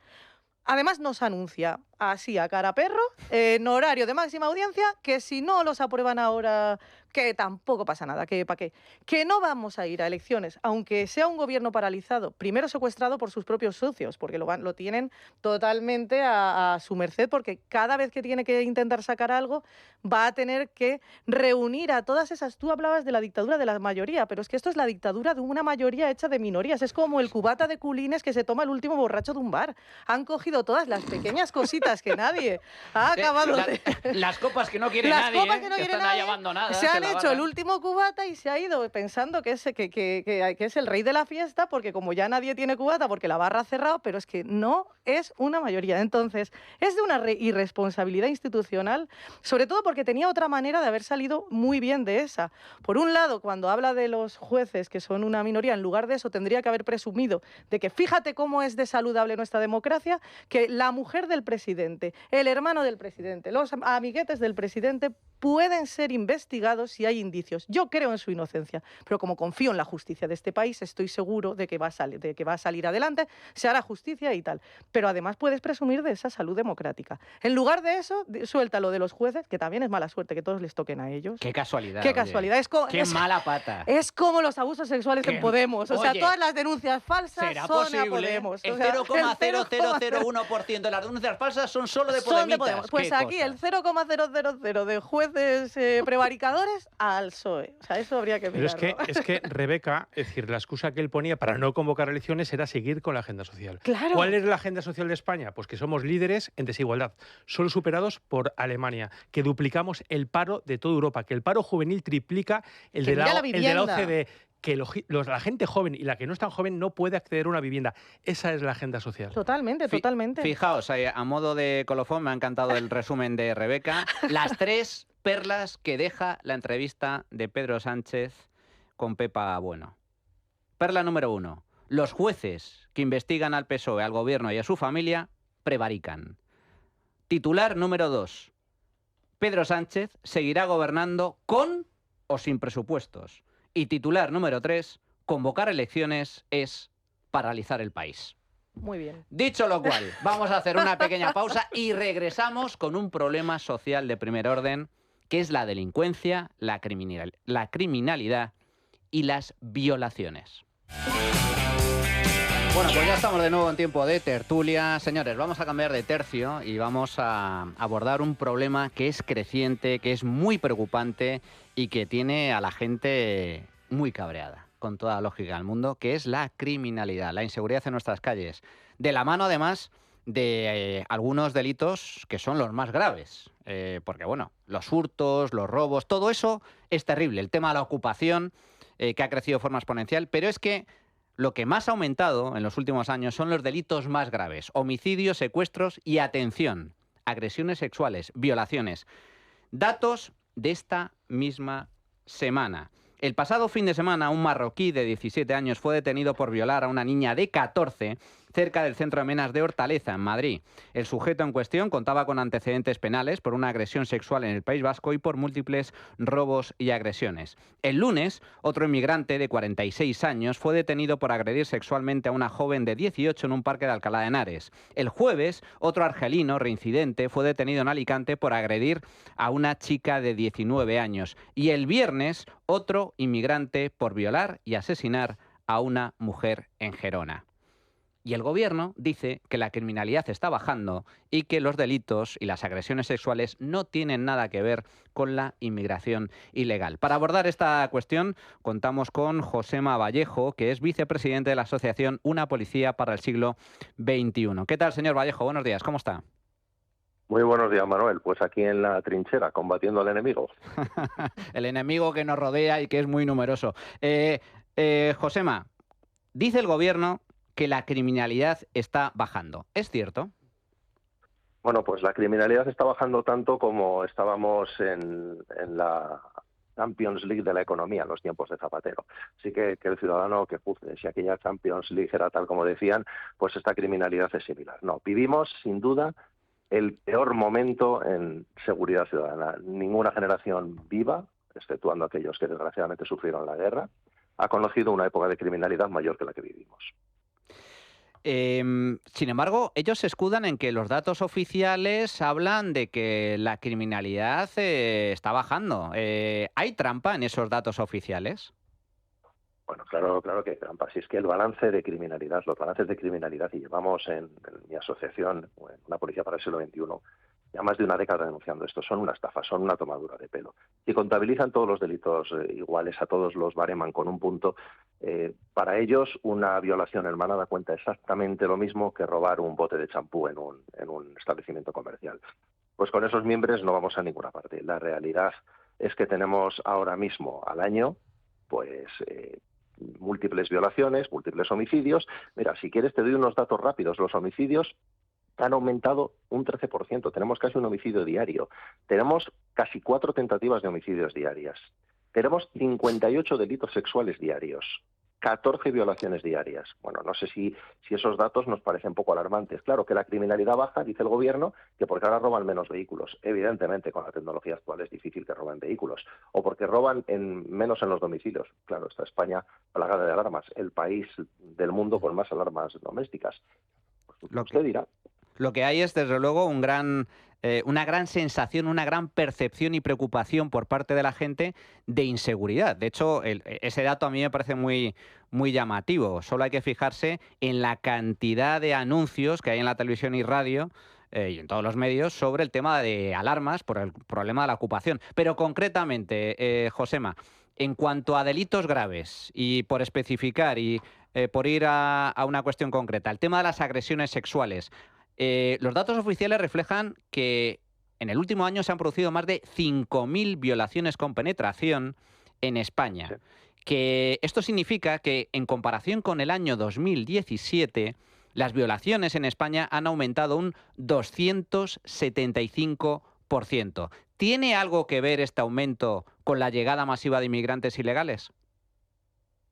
Además nos anuncia, así a cara perro, en horario de máxima audiencia, que si no los aprueban ahora, que tampoco pasa nada, que ¿para qué? Que no vamos a ir a elecciones, aunque sea un gobierno paralizado, primero secuestrado por sus propios socios, porque lo tienen totalmente a su merced, porque cada vez que tiene que intentar sacar algo, va a tener que reunir a todas esas... Tú hablabas de la dictadura de la mayoría, pero es que esto es la dictadura de una mayoría hecha de minorías. Es como el cubata de culines que se toma el último borracho de un bar. Han cogido todas las pequeñas cositas que nadie ha acabado de... Las copas que no quiere nadie, que están ahí abandonadas. Se han hecho el último cubata y se ha ido pensando que es el rey de la fiesta, porque como ya nadie tiene cubata porque la barra ha cerrado, pero es que no es una mayoría. Entonces, es de una irresponsabilidad institucional, sobre todo porque tenía otra manera de haber salido muy bien de esa. Por un lado, cuando habla de los jueces, que son una minoría, en lugar de eso tendría que haber presumido de que fíjate cómo es de saludable nuestra democracia, que la mujer del presidente, el hermano del presidente, los amiguetes del presidente pueden ser investigados si hay indicios. Yo creo en su inocencia, pero como confío en la justicia de este país, estoy seguro de que va a salir adelante, se hará justicia y tal. Pero además puedes presumir de esa salud democrática. En lugar de eso, suelta lo de los jueces, que también es mala suerte que todos les toquen a ellos. Qué casualidad. Qué casualidad. Qué mala pata. Es como los abusos sexuales en Podemos. O sea, todas las denuncias falsas son a Podemos. El 0,0001% de las denuncias falsas son solo de Podemitas. Pues aquí el 0,000 de jueces prevaricadores Sánchez al PSOE. O sea, eso habría que mirarlo. Pero es que Rebeca, es decir, la excusa que él ponía para no convocar elecciones era seguir con la agenda social. Claro. ¿Cuál es la agenda social de España? Pues que somos líderes en desigualdad, solo superados por Alemania, que duplicamos el paro de toda Europa, que el paro juvenil triplica el de la OCDE, que la gente joven y la que no es tan joven no puede acceder a una vivienda. Esa es la agenda social. Totalmente, totalmente. Fijaos, a modo de colofón, me ha encantado el resumen de Rebeca. Las 3 perlas que deja la entrevista de Pedro Sánchez con Pepa Bueno. Perla número 1. Los jueces que investigan al PSOE, al gobierno y a su familia prevarican. Titular número 2. Pedro Sánchez seguirá gobernando con o sin presupuestos. Y titular número 3, convocar elecciones es paralizar el país. Muy bien. Dicho lo cual, vamos a hacer una pequeña pausa y regresamos con un problema social de primer orden, que es la delincuencia, la criminalidad y las violaciones. Bueno, pues ya estamos de nuevo en tiempo de tertulia. Señores, vamos a cambiar de tercio y vamos a abordar un problema que es creciente, que es muy preocupante y que tiene a la gente muy cabreada, con toda la lógica del mundo, que es la criminalidad, la inseguridad en nuestras calles. De la mano, además, de algunos delitos que son los más graves. Porque, bueno, los hurtos, los robos, todo eso es terrible. El tema de la ocupación, que ha crecido de forma exponencial, pero es que lo que más ha aumentado en los últimos años son los delitos más graves: homicidios, secuestros y, atención, agresiones sexuales, violaciones. Datos de esta misma semana. El pasado fin de semana, un marroquí de 17 años fue detenido por violar a una niña de 14 cerca del centro de Menas de Hortaleza, en Madrid. El sujeto en cuestión contaba con antecedentes penales por una agresión sexual en el País Vasco y por múltiples robos y agresiones. El lunes, otro inmigrante de 46 años fue detenido por agredir sexualmente a una joven de 18 en un parque de Alcalá de Henares. El jueves, otro argelino reincidente fue detenido en Alicante por agredir a una chica de 19 años. Y el viernes, otro inmigrante por violar y asesinar a una mujer en Gerona. Y el gobierno dice que la criminalidad está bajando y que los delitos y las agresiones sexuales no tienen nada que ver con la inmigración ilegal. Para abordar esta cuestión contamos con Josema Vallejo, que es vicepresidente de la asociación Una Policía para el Siglo XXI. ¿Qué tal, señor Vallejo? Buenos días, ¿cómo está? Muy buenos días, Manuel. Pues aquí en la trinchera, combatiendo al enemigo. El enemigo que nos rodea y que es muy numeroso. Josema, dice el gobierno que la criminalidad está bajando. ¿Es cierto? Bueno, pues la criminalidad está bajando tanto como estábamos en la Champions League de la economía en los tiempos de Zapatero. Así que el ciudadano que juzgue si aquella Champions League era tal como decían, pues esta criminalidad es similar. No, vivimos sin duda el peor momento en seguridad ciudadana. Ninguna generación viva, exceptuando aquellos que desgraciadamente sufrieron la guerra, ha conocido una época de criminalidad mayor que la que vivimos. Sin embargo, ellos se escudan en que los datos oficiales hablan de que la criminalidad está bajando. ¿Hay trampa en esos datos oficiales? Bueno, claro que hay trampa. Si es que el balance de criminalidad, los balances de criminalidad, y llevamos en mi asociación, Una Policía para el Siglo XXI, ya más de una década denunciando esto, son una estafa, son una tomadura de pelo. Si contabilizan todos los delitos iguales, a todos los bareman con un punto, para ellos una violación en manada cuenta exactamente lo mismo que robar un bote de champú en un establecimiento comercial. Pues con esos miembros no vamos a ninguna parte. La realidad es que tenemos ahora mismo al año, pues múltiples violaciones, múltiples homicidios. Mira, si quieres te doy unos datos rápidos. Los homicidios han aumentado un 13%. Tenemos casi un homicidio diario. Tenemos casi 4 tentativas de homicidios diarias. Tenemos 58 delitos sexuales diarios. 14 violaciones diarias. Bueno, no sé si esos datos nos parecen poco alarmantes. Claro que la criminalidad baja, dice el gobierno, que porque ahora roban menos vehículos. Evidentemente, con la tecnología actual es difícil que roben vehículos. O porque roban menos en los domicilios. Claro, está España plagada de alarmas. El país del mundo con más alarmas domésticas. Pues usted dirá. Lo que hay es, desde luego, una gran sensación, una gran percepción y preocupación por parte de la gente de inseguridad. De hecho, ese dato a mí me parece muy, muy llamativo. Solo hay que fijarse en la cantidad de anuncios que hay en la televisión y radio y en todos los medios sobre el tema de alarmas por el problema de la ocupación. Pero concretamente, Josema, en cuanto a delitos graves y por especificar y por ir a una cuestión concreta, el tema de las agresiones sexuales, los datos oficiales reflejan que en el último año se han producido más de 5.000 violaciones con penetración en España. Sí. Que esto significa que en comparación con el año 2017, las violaciones en España han aumentado un 275%. ¿Tiene algo que ver este aumento con la llegada masiva de inmigrantes ilegales?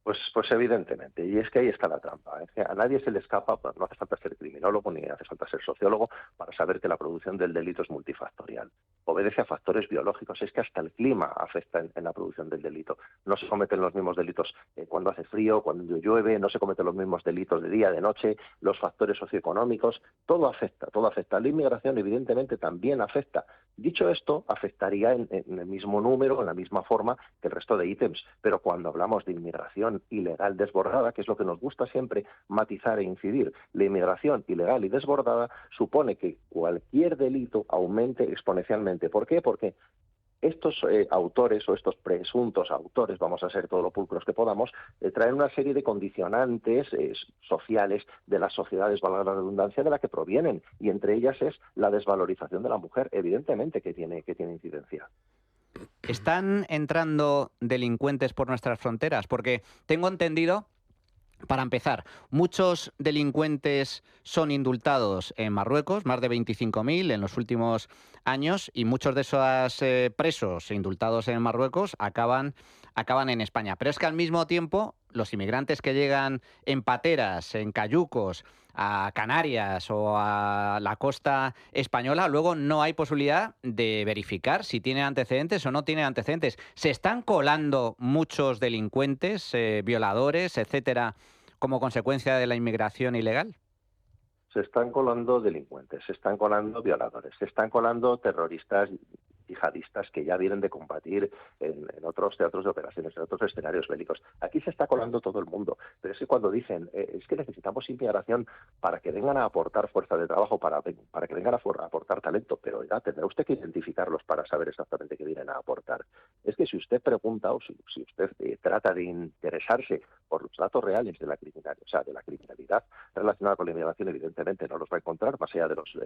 Pues evidentemente, y es que ahí está la trampa. Es que a nadie se le escapa, pues no hace falta ser criminólogo ni hace falta ser sociólogo para saber que la producción del delito es multifactorial. Obedece a factores biológicos, es que hasta el clima afecta en la producción del delito. No se cometen los mismos delitos cuando hace frío, cuando llueve, no se cometen los mismos delitos de día, de noche, los factores socioeconómicos, todo afecta, todo afecta. La inmigración evidentemente también afecta. Dicho esto, afectaría en el mismo número, en la misma forma que el resto de ítems, pero cuando hablamos de inmigración ilegal desbordada, que es lo que nos gusta siempre matizar e incidir, la inmigración ilegal y desbordada supone que cualquier delito aumente exponencialmente. ¿Por qué? Porque estos autores o estos presuntos autores, vamos a ser todo lo pulcros que podamos, traen una serie de condicionantes sociales de las sociedades, valga la redundancia, de la que provienen, y entre ellas es la desvalorización de la mujer, evidentemente que tiene incidencia. ¿Están entrando delincuentes por nuestras fronteras? Porque tengo entendido, para empezar, muchos delincuentes son indultados en Marruecos, más de 25.000 en los últimos años, y muchos de esos presos indultados en Marruecos acaban en España. Pero es que al mismo tiempo los inmigrantes que llegan en pateras, en cayucos, a Canarias o a la costa española, luego no hay posibilidad de verificar si tienen antecedentes o no tienen antecedentes. ¿Se están colando muchos delincuentes, violadores, etcétera, como consecuencia de la inmigración ilegal? Se están colando delincuentes, se están colando violadores, se están colando terroristas yihadistas que ya vienen de combatir en otros teatros de operaciones, en otros escenarios bélicos. Aquí se está colando todo el mundo, pero es que cuando dicen es que necesitamos inmigración para que vengan a aportar fuerza de trabajo, para que vengan a aportar talento, pero oiga, tendrá usted que identificarlos para saber exactamente qué vienen a aportar. Es que si usted pregunta o si usted trata de interesarse por los datos reales de la criminalidad, o sea, de la criminalidad relacionada con la inmigración, evidentemente no los va a encontrar, más allá de los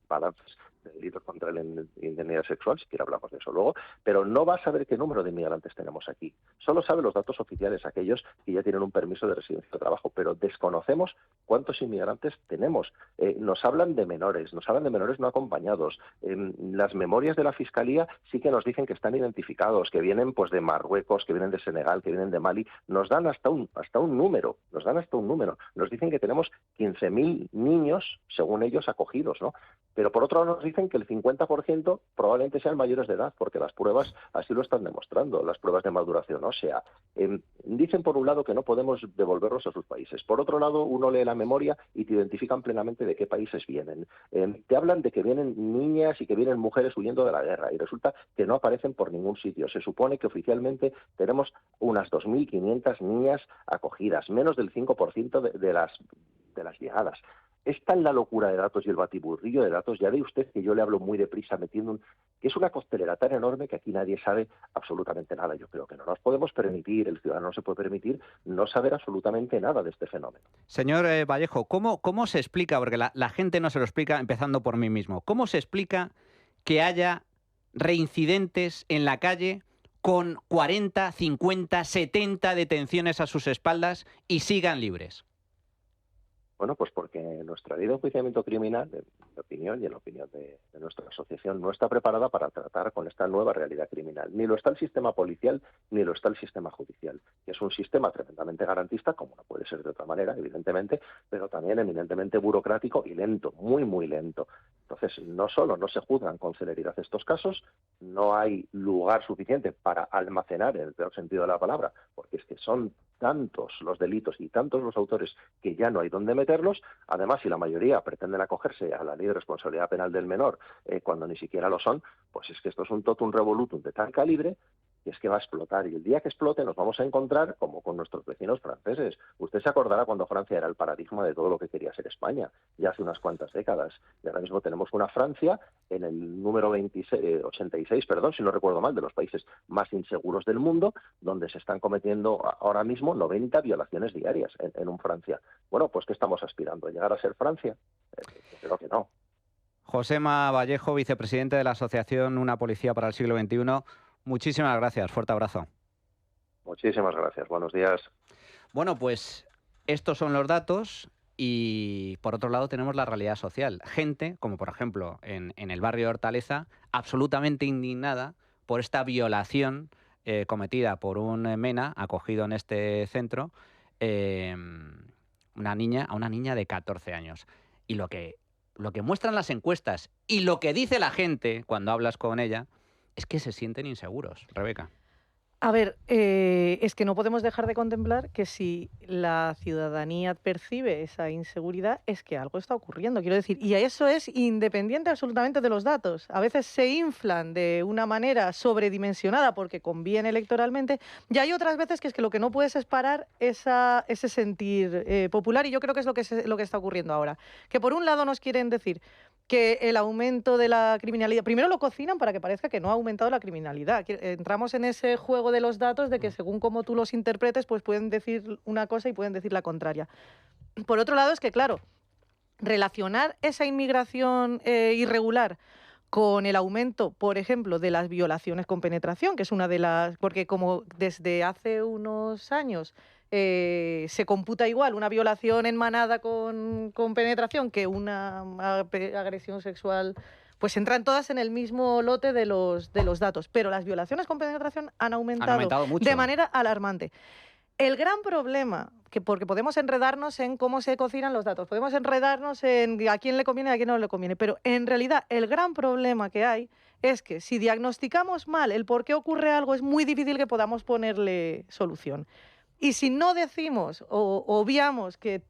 balances de delitos contra la indemnidad sexual, si quiere hablamos de eso luego, pero no va a saber qué número de inmigrantes tenemos aquí. Solo sabe los datos oficiales, aquellos que ya tienen un permiso de residencia o trabajo, pero desconocemos cuántos inmigrantes tenemos. Nos hablan de menores no acompañados. Las memorias de la Fiscalía sí que nos dicen que están identificados, que vienen pues de Marruecos, que vienen de Senegal, que vienen de Mali. Nos dan hasta un número. Nos dicen que tenemos 15.000 niños, según ellos, acogidos, ¿no? Pero por otro lado nos dicen que el 50% probablemente sean mayores de edad, porque las pruebas así lo están demostrando, las pruebas de maduración ósea. Dicen por un lado que no podemos devolverlos a sus países. Por otro lado, uno lee la memoria y te identifican plenamente de qué países vienen. Te hablan de que vienen niñas y que vienen mujeres huyendo de la guerra y resulta que no aparecen por ningún sitio. Se supone que oficialmente tenemos unas 2.500 niñas acogidas, menos del 5% de las llegadas. Es tan la locura de datos y el batiburrillo de datos, ya ve usted que yo le hablo muy deprisa metiendo que es una costelera tan enorme que aquí nadie sabe absolutamente nada. Yo creo que no nos podemos permitir, el ciudadano no se puede permitir no saber absolutamente nada de este fenómeno. Señor Vallejo, ¿cómo se explica, porque la gente no se lo explica, empezando por mí mismo, cómo se explica que haya reincidentes en la calle con 40, 50, 70 detenciones a sus espaldas y sigan libres? Bueno, pues porque nuestra ley de enjuiciamiento criminal, en mi opinión y en la opinión de nuestra asociación, no está preparada para tratar con esta nueva realidad criminal. Ni lo está el sistema policial, ni lo está el sistema judicial. Que es un sistema tremendamente garantista, como no puede ser de otra manera, evidentemente, pero también eminentemente burocrático y lento, muy, muy lento. Entonces, no solo no se juzgan con celeridad estos casos, no hay lugar suficiente para almacenar, en el peor sentido de la palabra, porque es que son tantos los delitos y tantos los autores que ya no hay dónde meterlos. Además, si la mayoría pretenden acogerse a la ley de responsabilidad penal del menor cuando ni siquiera lo son, pues es que esto es un totum revolutum de tal calibre y es que va a explotar. Y el día que explote nos vamos a encontrar como con nuestros vecinos franceses. Usted se acordará cuando Francia era el paradigma de todo lo que quería ser España, ya hace unas cuantas décadas. Y ahora mismo tenemos una Francia en el número 86, si no recuerdo mal, de los países más inseguros del mundo, donde se están cometiendo ahora mismo 90 violaciones diarias en un Francia. Bueno, pues ¿qué estamos aspirando? ¿A llegar a ser Francia? Creo que no. Josema Vallejo, vicepresidente de la asociación Una Policía para el Siglo XXI. Muchísimas gracias. Fuerte abrazo. Muchísimas gracias. Buenos días. Bueno, pues estos son los datos y por otro lado tenemos la realidad social. Gente, como por ejemplo en el barrio de Hortaleza, absolutamente indignada por esta violación cometida por un MENA acogido en este centro, a una niña de 14 años. Y lo que muestran las encuestas y lo que dice la gente cuando hablas con ella es que se sienten inseguros, Rebeca. A ver, es que no podemos dejar de contemplar que si la ciudadanía percibe esa inseguridad es que algo está ocurriendo, quiero decir, y eso es independiente absolutamente de los datos. A veces se inflan de una manera sobredimensionada porque conviene electoralmente, y hay otras veces que es que lo que no puedes es parar ese sentir popular, y yo creo que es lo que está ocurriendo ahora. Que por un lado nos quieren decir que el aumento de la criminalidad, primero lo cocinan para que parezca que no ha aumentado la criminalidad. Entramos en ese juego de los datos de que según cómo tú los interpretes, pues pueden decir una cosa y pueden decir la contraria. Por otro lado es que, claro, relacionar esa inmigración irregular con el aumento, por ejemplo, de las violaciones con penetración, que es una de las... Porque como desde hace unos años se computa igual una violación en manada con penetración que una agresión sexual, pues entran todas en el mismo lote de los datos. Pero las violaciones con penetración han aumentado mucho. De manera alarmante. El gran problema, porque podemos enredarnos en cómo se cocinan los datos, podemos enredarnos en a quién le conviene y a quién no le conviene, pero en realidad el gran problema que hay es que si diagnosticamos mal el por qué ocurre algo, es muy difícil que podamos ponerle solución. Y si no decimos o obviamos que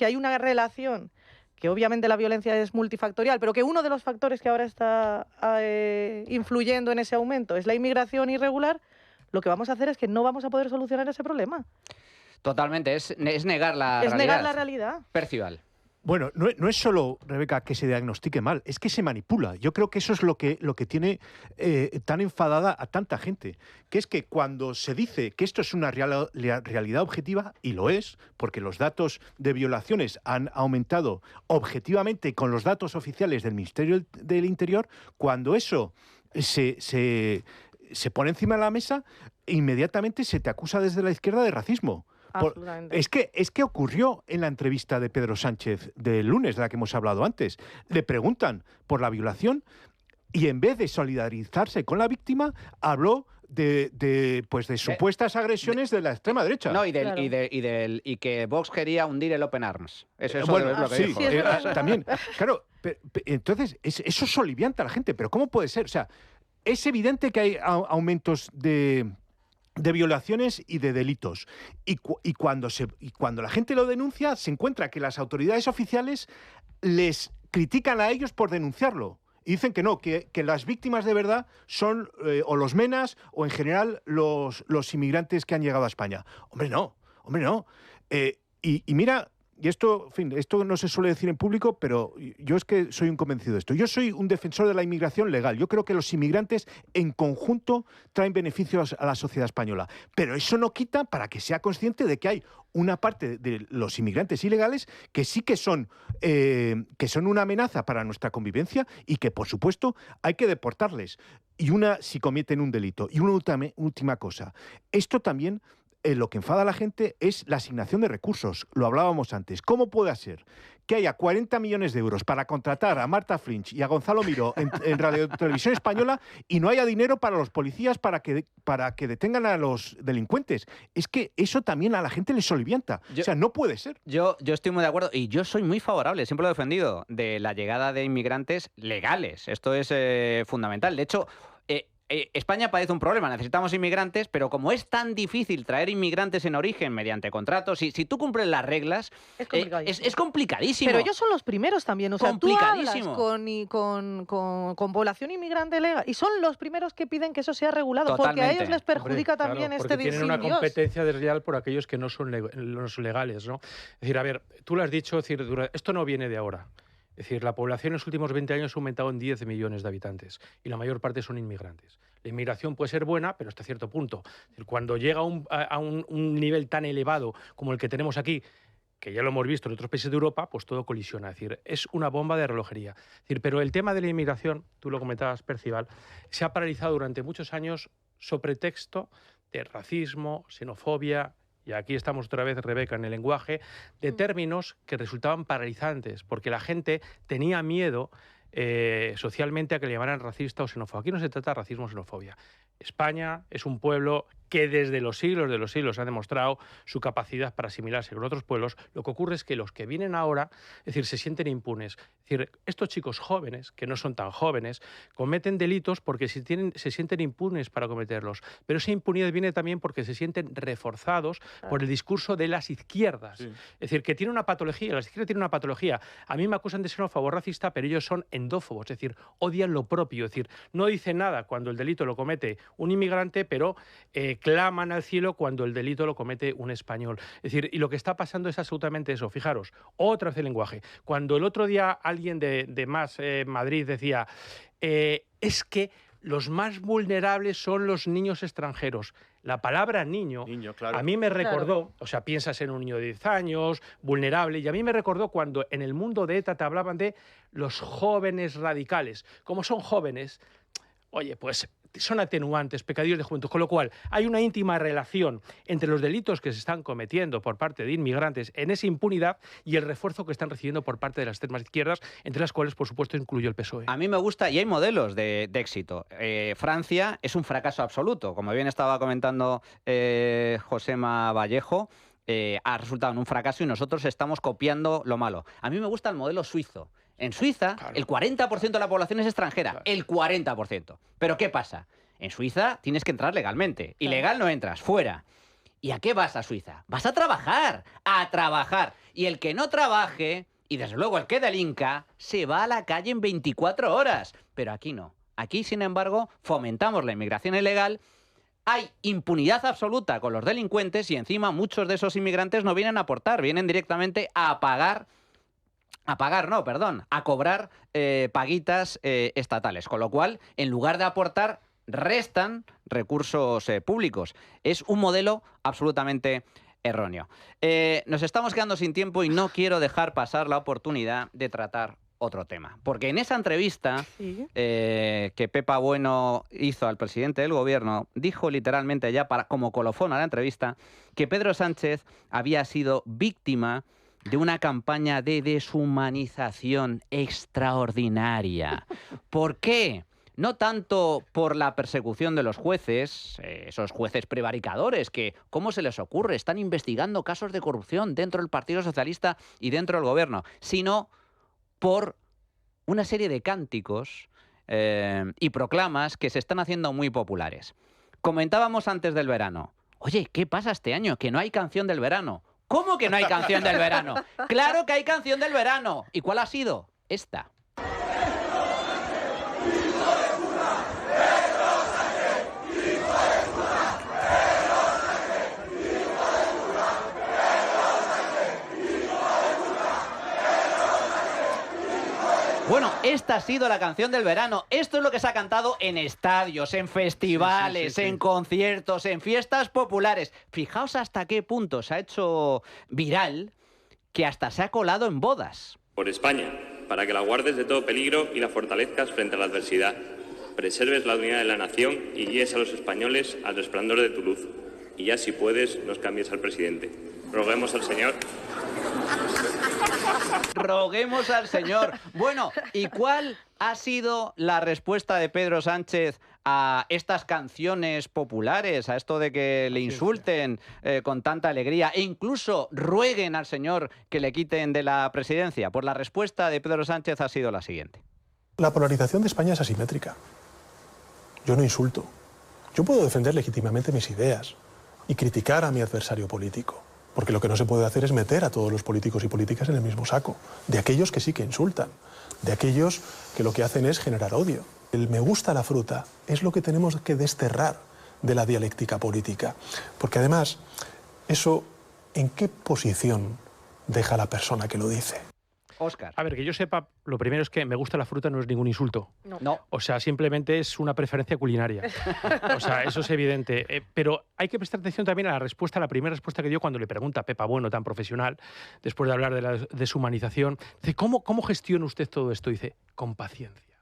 hay una relación, que obviamente la violencia es multifactorial, pero que uno de los factores que ahora está influyendo en ese aumento es la inmigración irregular, lo que vamos a hacer es que no vamos a poder solucionar ese problema. Totalmente, es negar la realidad. Es negar la realidad. Percival. Bueno, no es solo, Rebeca, que se diagnostique mal, es que se manipula. Yo creo que eso es lo que tiene tan enfadada a tanta gente, que es que cuando se dice que esto es una realidad objetiva, y lo es, porque los datos de violaciones han aumentado objetivamente con los datos oficiales del Ministerio del Interior, cuando eso se pone encima de la mesa, inmediatamente se te acusa desde la izquierda de racismo. Es que ocurrió en la entrevista de Pedro Sánchez del lunes, de la que hemos hablado antes. Le preguntan por la violación y en vez de solidarizarse con la víctima, habló de supuestas agresiones de la extrema derecha. No, y que Vox quería hundir el Open Arms. Eso es lo que dijo. También. Claro, entonces, eso solivianta a la gente. Pero ¿cómo puede ser? O sea, es evidente que hay aumentos de violaciones y de delitos. Y cuando la gente lo denuncia, se encuentra que las autoridades oficiales les critican a ellos por denunciarlo. Y dicen que no, que las víctimas de verdad son o los MENAs o en general los inmigrantes que han llegado a España. Hombre, no. Y mira... Y esto no se suele decir en público, pero yo es que soy un convencido de esto. Yo soy un defensor de la inmigración legal. Yo creo que los inmigrantes en conjunto traen beneficios a la sociedad española. Pero eso no quita para que sea consciente de que hay una parte de los inmigrantes ilegales que sí que son una amenaza para nuestra convivencia y que, por supuesto, hay que deportarles. Y si cometen un delito. Y una última cosa. Esto también... lo que enfada a la gente es la asignación de recursos. Lo hablábamos antes. ¿Cómo puede ser que haya 40 millones de euros para contratar a Marta Fringe y a Gonzalo Miró en Radio Televisión Española y no haya dinero para los policías para que detengan a los delincuentes? Es que eso también a la gente le solivianta. O sea, no puede ser. Yo estoy muy de acuerdo y yo soy muy favorable, siempre lo he defendido, de la llegada de inmigrantes legales. Esto es fundamental. De hecho... España padece un problema, necesitamos inmigrantes, pero como es tan difícil traer inmigrantes en origen mediante contratos, si tú cumples las reglas, es complicadísimo. Pero ellos son los primeros también, o sea, tú hablas con población inmigrante legal y son los primeros que piden que eso sea regulado. Totalmente. Porque a ellos les perjudica también este tienen una competencia desleal por aquellos que no son los legales, ¿no? Es decir, a ver, tú lo has dicho, es decir, esto no viene de ahora. Es decir, la población en los últimos 20 años ha aumentado en 10 millones de habitantes y la mayor parte son inmigrantes. La inmigración puede ser buena, pero hasta cierto punto. Es decir, cuando llega a un nivel tan elevado como el que tenemos aquí, que ya lo hemos visto en otros países de Europa, pues todo colisiona. Es decir, es una bomba de relojería. Es decir, pero el tema de la inmigración, tú lo comentabas, Percival, se ha paralizado durante muchos años sobre pretexto de racismo, xenofobia, y aquí estamos otra vez, Rebeca, en el lenguaje, de términos que resultaban paralizantes, porque la gente tenía miedo socialmente a que le llamaran racista o xenófobo. Aquí no se trata de racismo o xenofobia. España es un pueblo que desde los siglos de los siglos ha demostrado su capacidad para asimilarse con otros pueblos. Lo que ocurre es que los que vienen ahora, es decir, se sienten impunes. Es decir, estos chicos jóvenes, que no son tan jóvenes, cometen delitos porque se sienten impunes para cometerlos. Pero esa impunidad viene también porque se sienten reforzados por el discurso de las izquierdas. Sí. Es decir, que tiene una patología, la izquierda tiene una patología. A mí me acusan de xenófobo racista, pero ellos son endófobos, es decir, odian lo propio. Es decir, no dicen nada cuando el delito lo comete un inmigrante, pero claman al cielo cuando el delito lo comete un español. Es decir, y lo que está pasando es absolutamente eso. Fijaros, otra vez el lenguaje. Cuando el otro día alguien de Más Madrid decía, es que los más vulnerables son los niños extranjeros. La palabra niño claro. A mí me recordó, o sea, piensas en un niño de 10 años, vulnerable, y a mí me recordó cuando en el mundo de ETA te hablaban de los jóvenes radicales. Como son jóvenes, oye, pues son atenuantes, pecadillos de juventud, con lo cual hay una íntima relación entre los delitos que se están cometiendo por parte de inmigrantes en esa impunidad y el refuerzo que están recibiendo por parte de las extremas izquierdas, entre las cuales, por supuesto, incluyó el PSOE. A mí me gusta, y hay modelos de éxito. Francia es un fracaso absoluto, como bien estaba comentando Josema Vallejo, ha resultado en un fracaso y nosotros estamos copiando lo malo. A mí me gusta el modelo suizo. En Suiza, claro, el 40% de la población es extranjera, claro. El 40%. ¿Pero qué pasa? En Suiza tienes que entrar legalmente. Ilegal no entras, fuera. ¿Y a qué vas a Suiza? Vas a trabajar, a trabajar. Y el que no trabaje, y desde luego el que delinca, se va a la calle en 24 horas. Pero aquí no. Aquí, sin embargo, fomentamos la inmigración ilegal. Hay impunidad absoluta con los delincuentes y encima muchos de esos inmigrantes no vienen a aportar, vienen directamente a cobrar paguitas estatales. Con lo cual, en lugar de aportar, restan recursos públicos. Es un modelo absolutamente erróneo. Nos estamos quedando sin tiempo y no quiero dejar pasar la oportunidad de tratar otro tema. Porque en esa entrevista que Pepa Bueno hizo al presidente del gobierno, dijo literalmente ya como colofón a la entrevista que Pedro Sánchez había sido víctima de una campaña de deshumanización extraordinaria. ¿Por qué? No tanto por la persecución de los jueces, esos jueces prevaricadores que, ¿cómo se les ocurre? Están investigando casos de corrupción dentro del Partido Socialista y dentro del gobierno, sino por una serie de cánticos y proclamas que se están haciendo muy populares. Comentábamos antes del verano. Oye, ¿qué pasa este año? Que no hay canción del verano. ¿Cómo que no hay canción del verano? ¡Claro que hay canción del verano! ¿Y cuál ha sido? Esta. Bueno, esta ha sido la canción del verano. Esto es lo que se ha cantado en estadios, en festivales, en conciertos, en fiestas populares. Fijaos hasta qué punto se ha hecho viral que hasta se ha colado en bodas. Por España, para que la guardes de todo peligro y la fortalezcas frente a la adversidad. Preserves la unidad de la nación y guíes a los españoles al resplandor de tu luz. Y ya si puedes, nos cambies al presidente. Roguemos al Señor. Roguemos al Señor. Bueno, ¿y cuál ha sido la respuesta de Pedro Sánchez a estas canciones populares, a esto de que le insulten con tanta alegría e incluso rueguen al Señor que le quiten de la presidencia? Pues la respuesta de Pedro Sánchez ha sido la siguiente. La polarización de España es asimétrica. Yo no insulto. Yo puedo defender legítimamente mis ideas y criticar a mi adversario político, porque lo que no se puede hacer es meter a todos los políticos y políticas en el mismo saco, de aquellos que sí que insultan, de aquellos que lo que hacen es generar odio. El me gusta la fruta es lo que tenemos que desterrar de la dialéctica política, porque además, eso, ¿en qué posición deja la persona que lo dice? Óscar. A ver, que yo sepa, lo primero es que me gusta la fruta no es ningún insulto. No. O sea, simplemente es una preferencia culinaria. O sea, eso es evidente. Pero hay que prestar atención también a la respuesta, a la primera respuesta que dio cuando le pregunta a Pepa Bueno, tan profesional, después de hablar de la deshumanización. Dice, ¿cómo gestiona usted todo esto? Dice, con paciencia.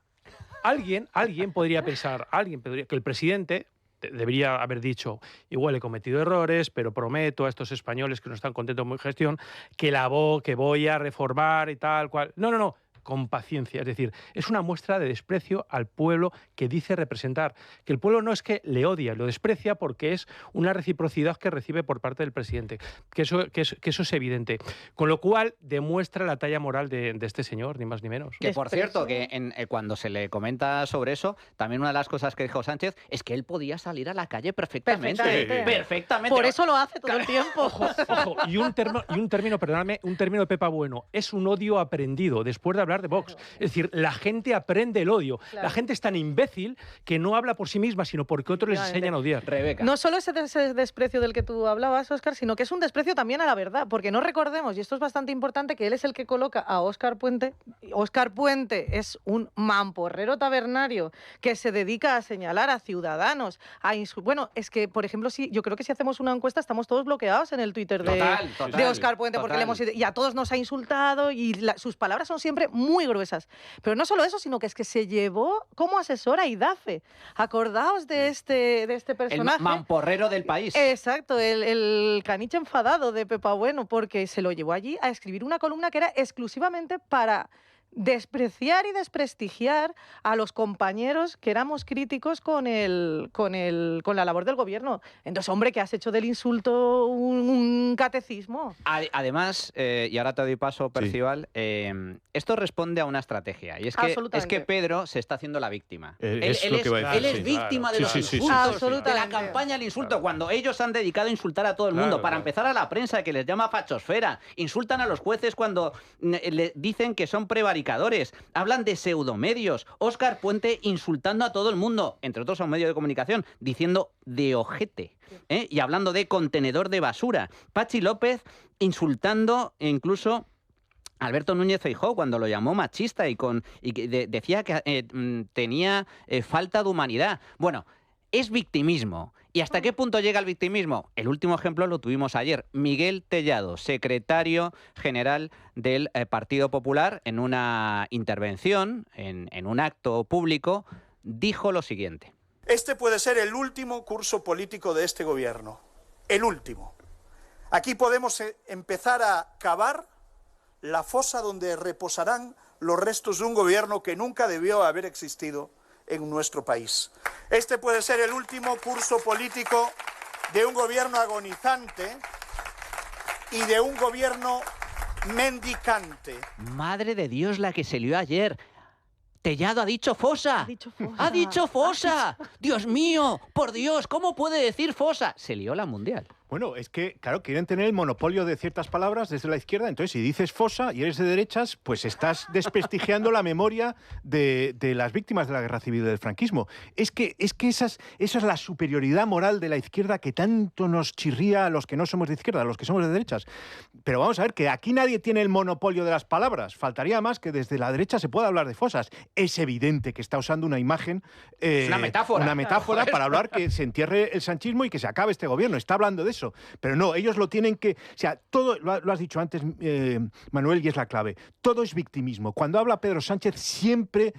Alguien podría pensar, que el presidente debería haber dicho, igual he cometido errores, pero prometo a estos españoles que no están contentos con mi gestión que voy a reformar y tal cual. No, con paciencia. Es decir, es una muestra de desprecio al pueblo que dice representar. Que el pueblo no es que le odia, lo desprecia porque es una reciprocidad que recibe por parte del presidente. Que eso es evidente. Con lo cual, demuestra la talla moral de este señor, ni más ni menos. Que por cierto, que cuando se le comenta sobre eso, también una de las cosas que dijo Sánchez es que él podía salir a la calle perfectamente. Perfectamente. Por eso lo hace todo el tiempo. Ojo, y un término, perdóname, un término de Pepa Bueno, es un odio aprendido después de hablar de Vox. Es decir, la gente aprende el odio. Claro. La gente es tan imbécil que no habla por sí misma, sino porque otros les enseñan a odiar. Rebeca. No solo ese desprecio del que tú hablabas, Óscar, sino que es un desprecio también a la verdad, porque no recordemos, y esto es bastante importante, que él es el que coloca a Óscar Puente. Óscar Puente es un mamporrero tabernario que se dedica a señalar a ciudadanos, bueno, es que, por ejemplo, yo creo que si hacemos una encuesta estamos todos bloqueados en el Twitter de Óscar Puente, porque y a todos nos ha insultado y sus palabras son siempre muy gruesas. Pero no solo eso, sino que es que se llevó como asesor a Idafe. Acordaos de este personaje. El mamporrero del país. Exacto, el caniche enfadado de Pepa Bueno, porque se lo llevó allí a escribir una columna que era exclusivamente para despreciar y desprestigiar a los compañeros que éramos críticos con la labor del gobierno. Entonces, hombre, que has hecho del insulto un catecismo. Además, y ahora te doy paso, Percival, esto responde a una estrategia. Y es que Pedro se está haciendo la víctima. Él es víctima de los insultos, de la campaña del insulto. Claro. Cuando ellos han dedicado a insultar a todo el mundo, para empezar a la prensa, que les llama fachosfera, insultan a los jueces cuando le dicen que son prevaricadores, hablan de pseudomedios. Óscar Puente insultando a todo el mundo, entre otros a un medio de comunicación, diciendo de ojete, y hablando de contenedor de basura. Patxi López insultando incluso a Alberto Núñez Feijóo cuando lo llamó machista y decía que tenía falta de humanidad. Bueno, es victimismo. ¿Y hasta qué punto llega el victimismo? El último ejemplo lo tuvimos ayer. Miguel Tellado, secretario general del Partido Popular, en una intervención, en un acto público, dijo lo siguiente. Este puede ser el último curso político de este gobierno. El último. Aquí podemos empezar a cavar la fosa donde reposarán los restos de un gobierno que nunca debió haber existido en nuestro país. Este puede ser el último curso político de un gobierno agonizante y de un gobierno mendicante. Madre de Dios, la que se lió ayer. Tellado ha dicho fosa. ¡Ha dicho fosa! ¡Dios mío! ¡Por Dios! ¿Cómo puede decir fosa? Se lió la Mundial. Bueno, es que, claro, quieren tener el monopolio de ciertas palabras desde la izquierda. Entonces, si dices fosa y eres de derechas, pues estás desprestigiando la memoria de las víctimas de la guerra civil y del franquismo. Es que esa es la superioridad moral de la izquierda que tanto nos chirría a los que no somos de izquierda, a los que somos de derechas. Pero vamos a ver que aquí nadie tiene el monopolio de las palabras. Faltaría más que desde la derecha se pueda hablar de fosas. Es evidente que está usando una imagen... es una metáfora. Una metáfora para hablar que se entierre el sanchismo y que se acabe este gobierno. Está hablando de eso. Pero no, ellos lo tienen que... O sea, todo, lo has dicho antes, Manuel, y es la clave. Todo es victimismo. Cuando habla Pedro Sánchez siempre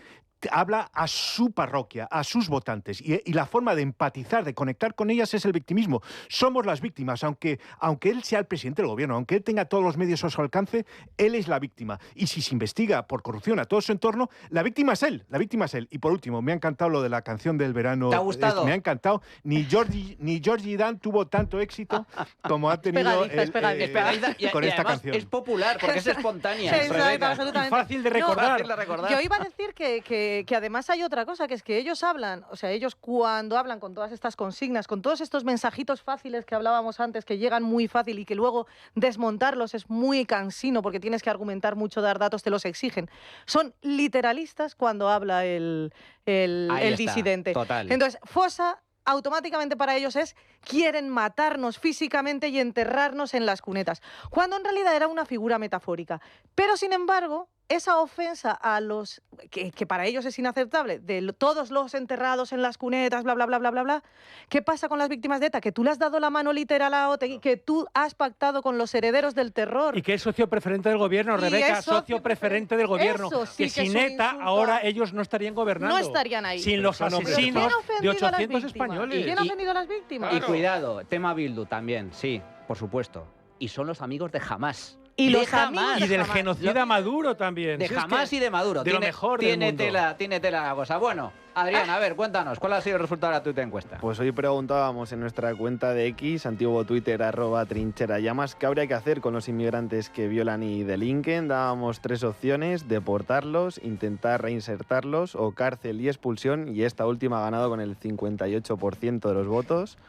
habla a su parroquia, a sus votantes, y la forma de empatizar, de conectar con ellas es el victimismo. Somos las víctimas, aunque él sea el presidente del gobierno, aunque él tenga todos los medios a su alcance, él es la víctima. Y si se investiga por corrupción a todo su entorno, la víctima es él, Y por último, me ha encantado lo de la canción del verano. ¿Te ha gustado? Me ha encantado. Ni Georgie Dan tuvo tanto éxito como ha tenido con esta canción. Es popular porque es espontánea. Exacto, absolutamente. Y fácil de recordar. Yo iba a decir que que además hay otra cosa, que es que ellos hablan, o sea, ellos cuando hablan con todas estas consignas, con todos estos mensajitos fáciles que hablábamos antes, que llegan muy fácil y que luego desmontarlos es muy cansino porque tienes que argumentar mucho, dar datos, te los exigen. Son literalistas cuando habla el disidente. Total. Entonces, fosa automáticamente para ellos quieren matarnos físicamente y enterrarnos en las cunetas, cuando en realidad era una figura metafórica. Pero, sin embargo, esa ofensa a los que para ellos es inaceptable, de todos los enterrados en las cunetas, bla, bla, bla, bla, bla, bla. ¿Qué pasa con las víctimas de ETA? Que tú le has dado la mano literal a Otegi, que tú has pactado con los herederos del terror. Y que es socio preferente del gobierno, Rebeca, socio preferente del gobierno. Sí que sin ETA ahora ellos no estarían gobernando. No estarían ahí. Sin los asesinos de 800 españoles. ¿Quién ha ofendido a las víctimas? Y cuidado, tema Bildu también, sí, por supuesto. Y son los amigos de Hamás. Y de los amigos y del genocida Maduro también. De Hamás y de Maduro. De lo mejor del mundo. Tiene tela la cosa. Bueno, Adrián, a ver, cuéntanos, ¿cuál ha sido el resultado de tu encuesta? Pues hoy preguntábamos en nuestra cuenta de X, antiguo Twitter, @trincherallamas, ¿qué habría que hacer con los inmigrantes que violan y delinquen? Dábamos 3 opciones: deportarlos, intentar reinsertarlos o cárcel y expulsión, y esta última ha ganado con el 58% de los votos.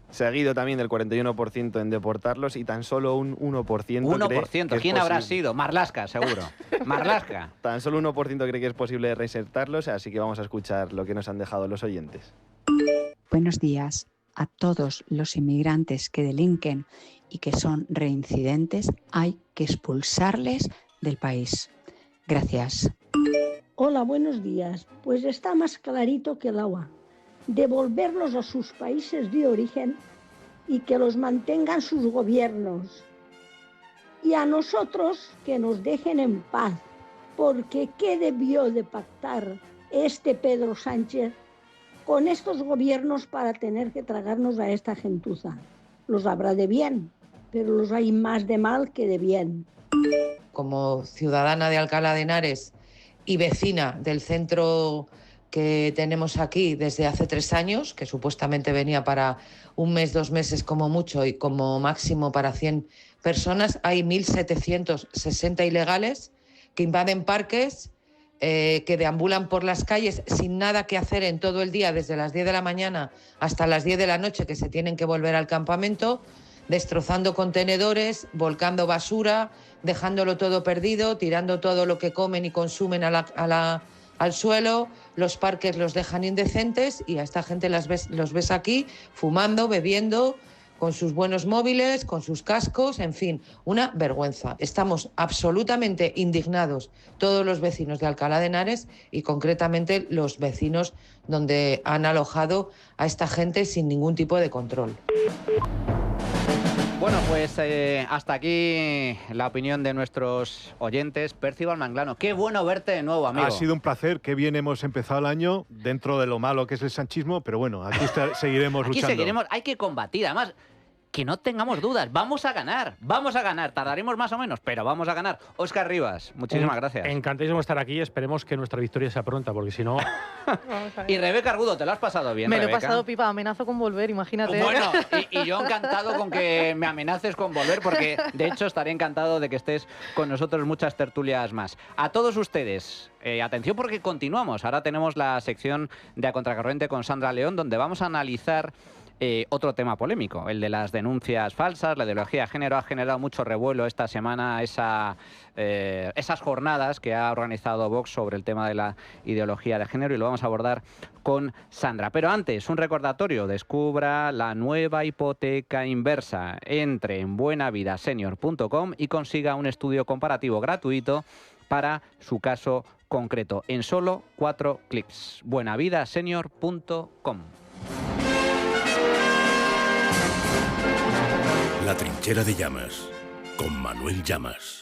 Seguido también del 41% en deportarlos y tan solo un 1% 1%. ¿Quién habrá sido? Marlaska, seguro. Marlaska. Tan solo 1% cree que es posible reinsertarlos, así que vamos a escuchar lo que nos han dejado los oyentes. Buenos días. A todos los inmigrantes que delinquen y que son reincidentes hay que expulsarles del país. Gracias. Hola, buenos días. Pues está más clarito que el agua. Devolverlos a sus países de origen y que los mantengan sus gobiernos. Y a nosotros que nos dejen en paz, porque ¿qué debió de pactar este Pedro Sánchez con estos gobiernos para tener que tragarnos a esta gentuza? Los habrá de bien, pero los hay más de mal que de bien. Como ciudadana de Alcalá de Henares y vecina del centro que tenemos aquí desde hace 3 años, que supuestamente venía para 1 mes, 2 meses como mucho y como máximo para 100 personas, hay 1.760 ilegales que invaden parques, que deambulan por las calles sin nada que hacer en todo el día, desde las 10 de la mañana hasta las 10 de la noche, que se tienen que volver al campamento, destrozando contenedores, volcando basura, dejándolo todo perdido, tirando todo lo que comen y consumen al suelo. Los parques los dejan indecentes y a esta gente los ves aquí fumando, bebiendo, con sus buenos móviles, con sus cascos, en fin, una vergüenza. Estamos absolutamente indignados todos los vecinos de Alcalá de Henares y concretamente los vecinos donde han alojado a esta gente sin ningún tipo de control. Bueno, pues hasta aquí la opinión de nuestros oyentes. Percival Manglano, qué bueno verte de nuevo, amigo. Ha sido un placer, qué bien hemos empezado el año, dentro de lo malo que es el sanchismo, pero bueno, aquí seguiremos luchando. Aquí seguiremos, hay que combatir, además, que no tengamos dudas, vamos a ganar, tardaremos más o menos, pero vamos a ganar. Óscar Rivas, muchísimas gracias. Encantadísimo estar aquí, esperemos que nuestra victoria sea pronta, porque si no... Y Rebeca Argudo, ¿te lo has pasado bien, Me lo he Rebeca? pasado pipa, amenazo con volver, imagínate. Bueno, y yo encantado con que me amenaces con volver, porque de hecho estaré encantado de que estés con nosotros muchas tertulias más. A todos ustedes, atención porque continuamos, ahora tenemos la sección de A Contracorriente con Sandra León, donde vamos a analizar otro tema polémico, el de las denuncias falsas. La ideología de género ha generado mucho revuelo esta semana, esas jornadas que ha organizado Vox sobre el tema de la ideología de género, y lo vamos a abordar con Sandra. Pero antes, un recordatorio: descubra la nueva hipoteca inversa. Entre en buenavidasenior.com y consiga un estudio comparativo gratuito para su caso concreto en solo 4 clics. buenavidasenior.com. La Trinchera de Llamas, con Manuel Llamas.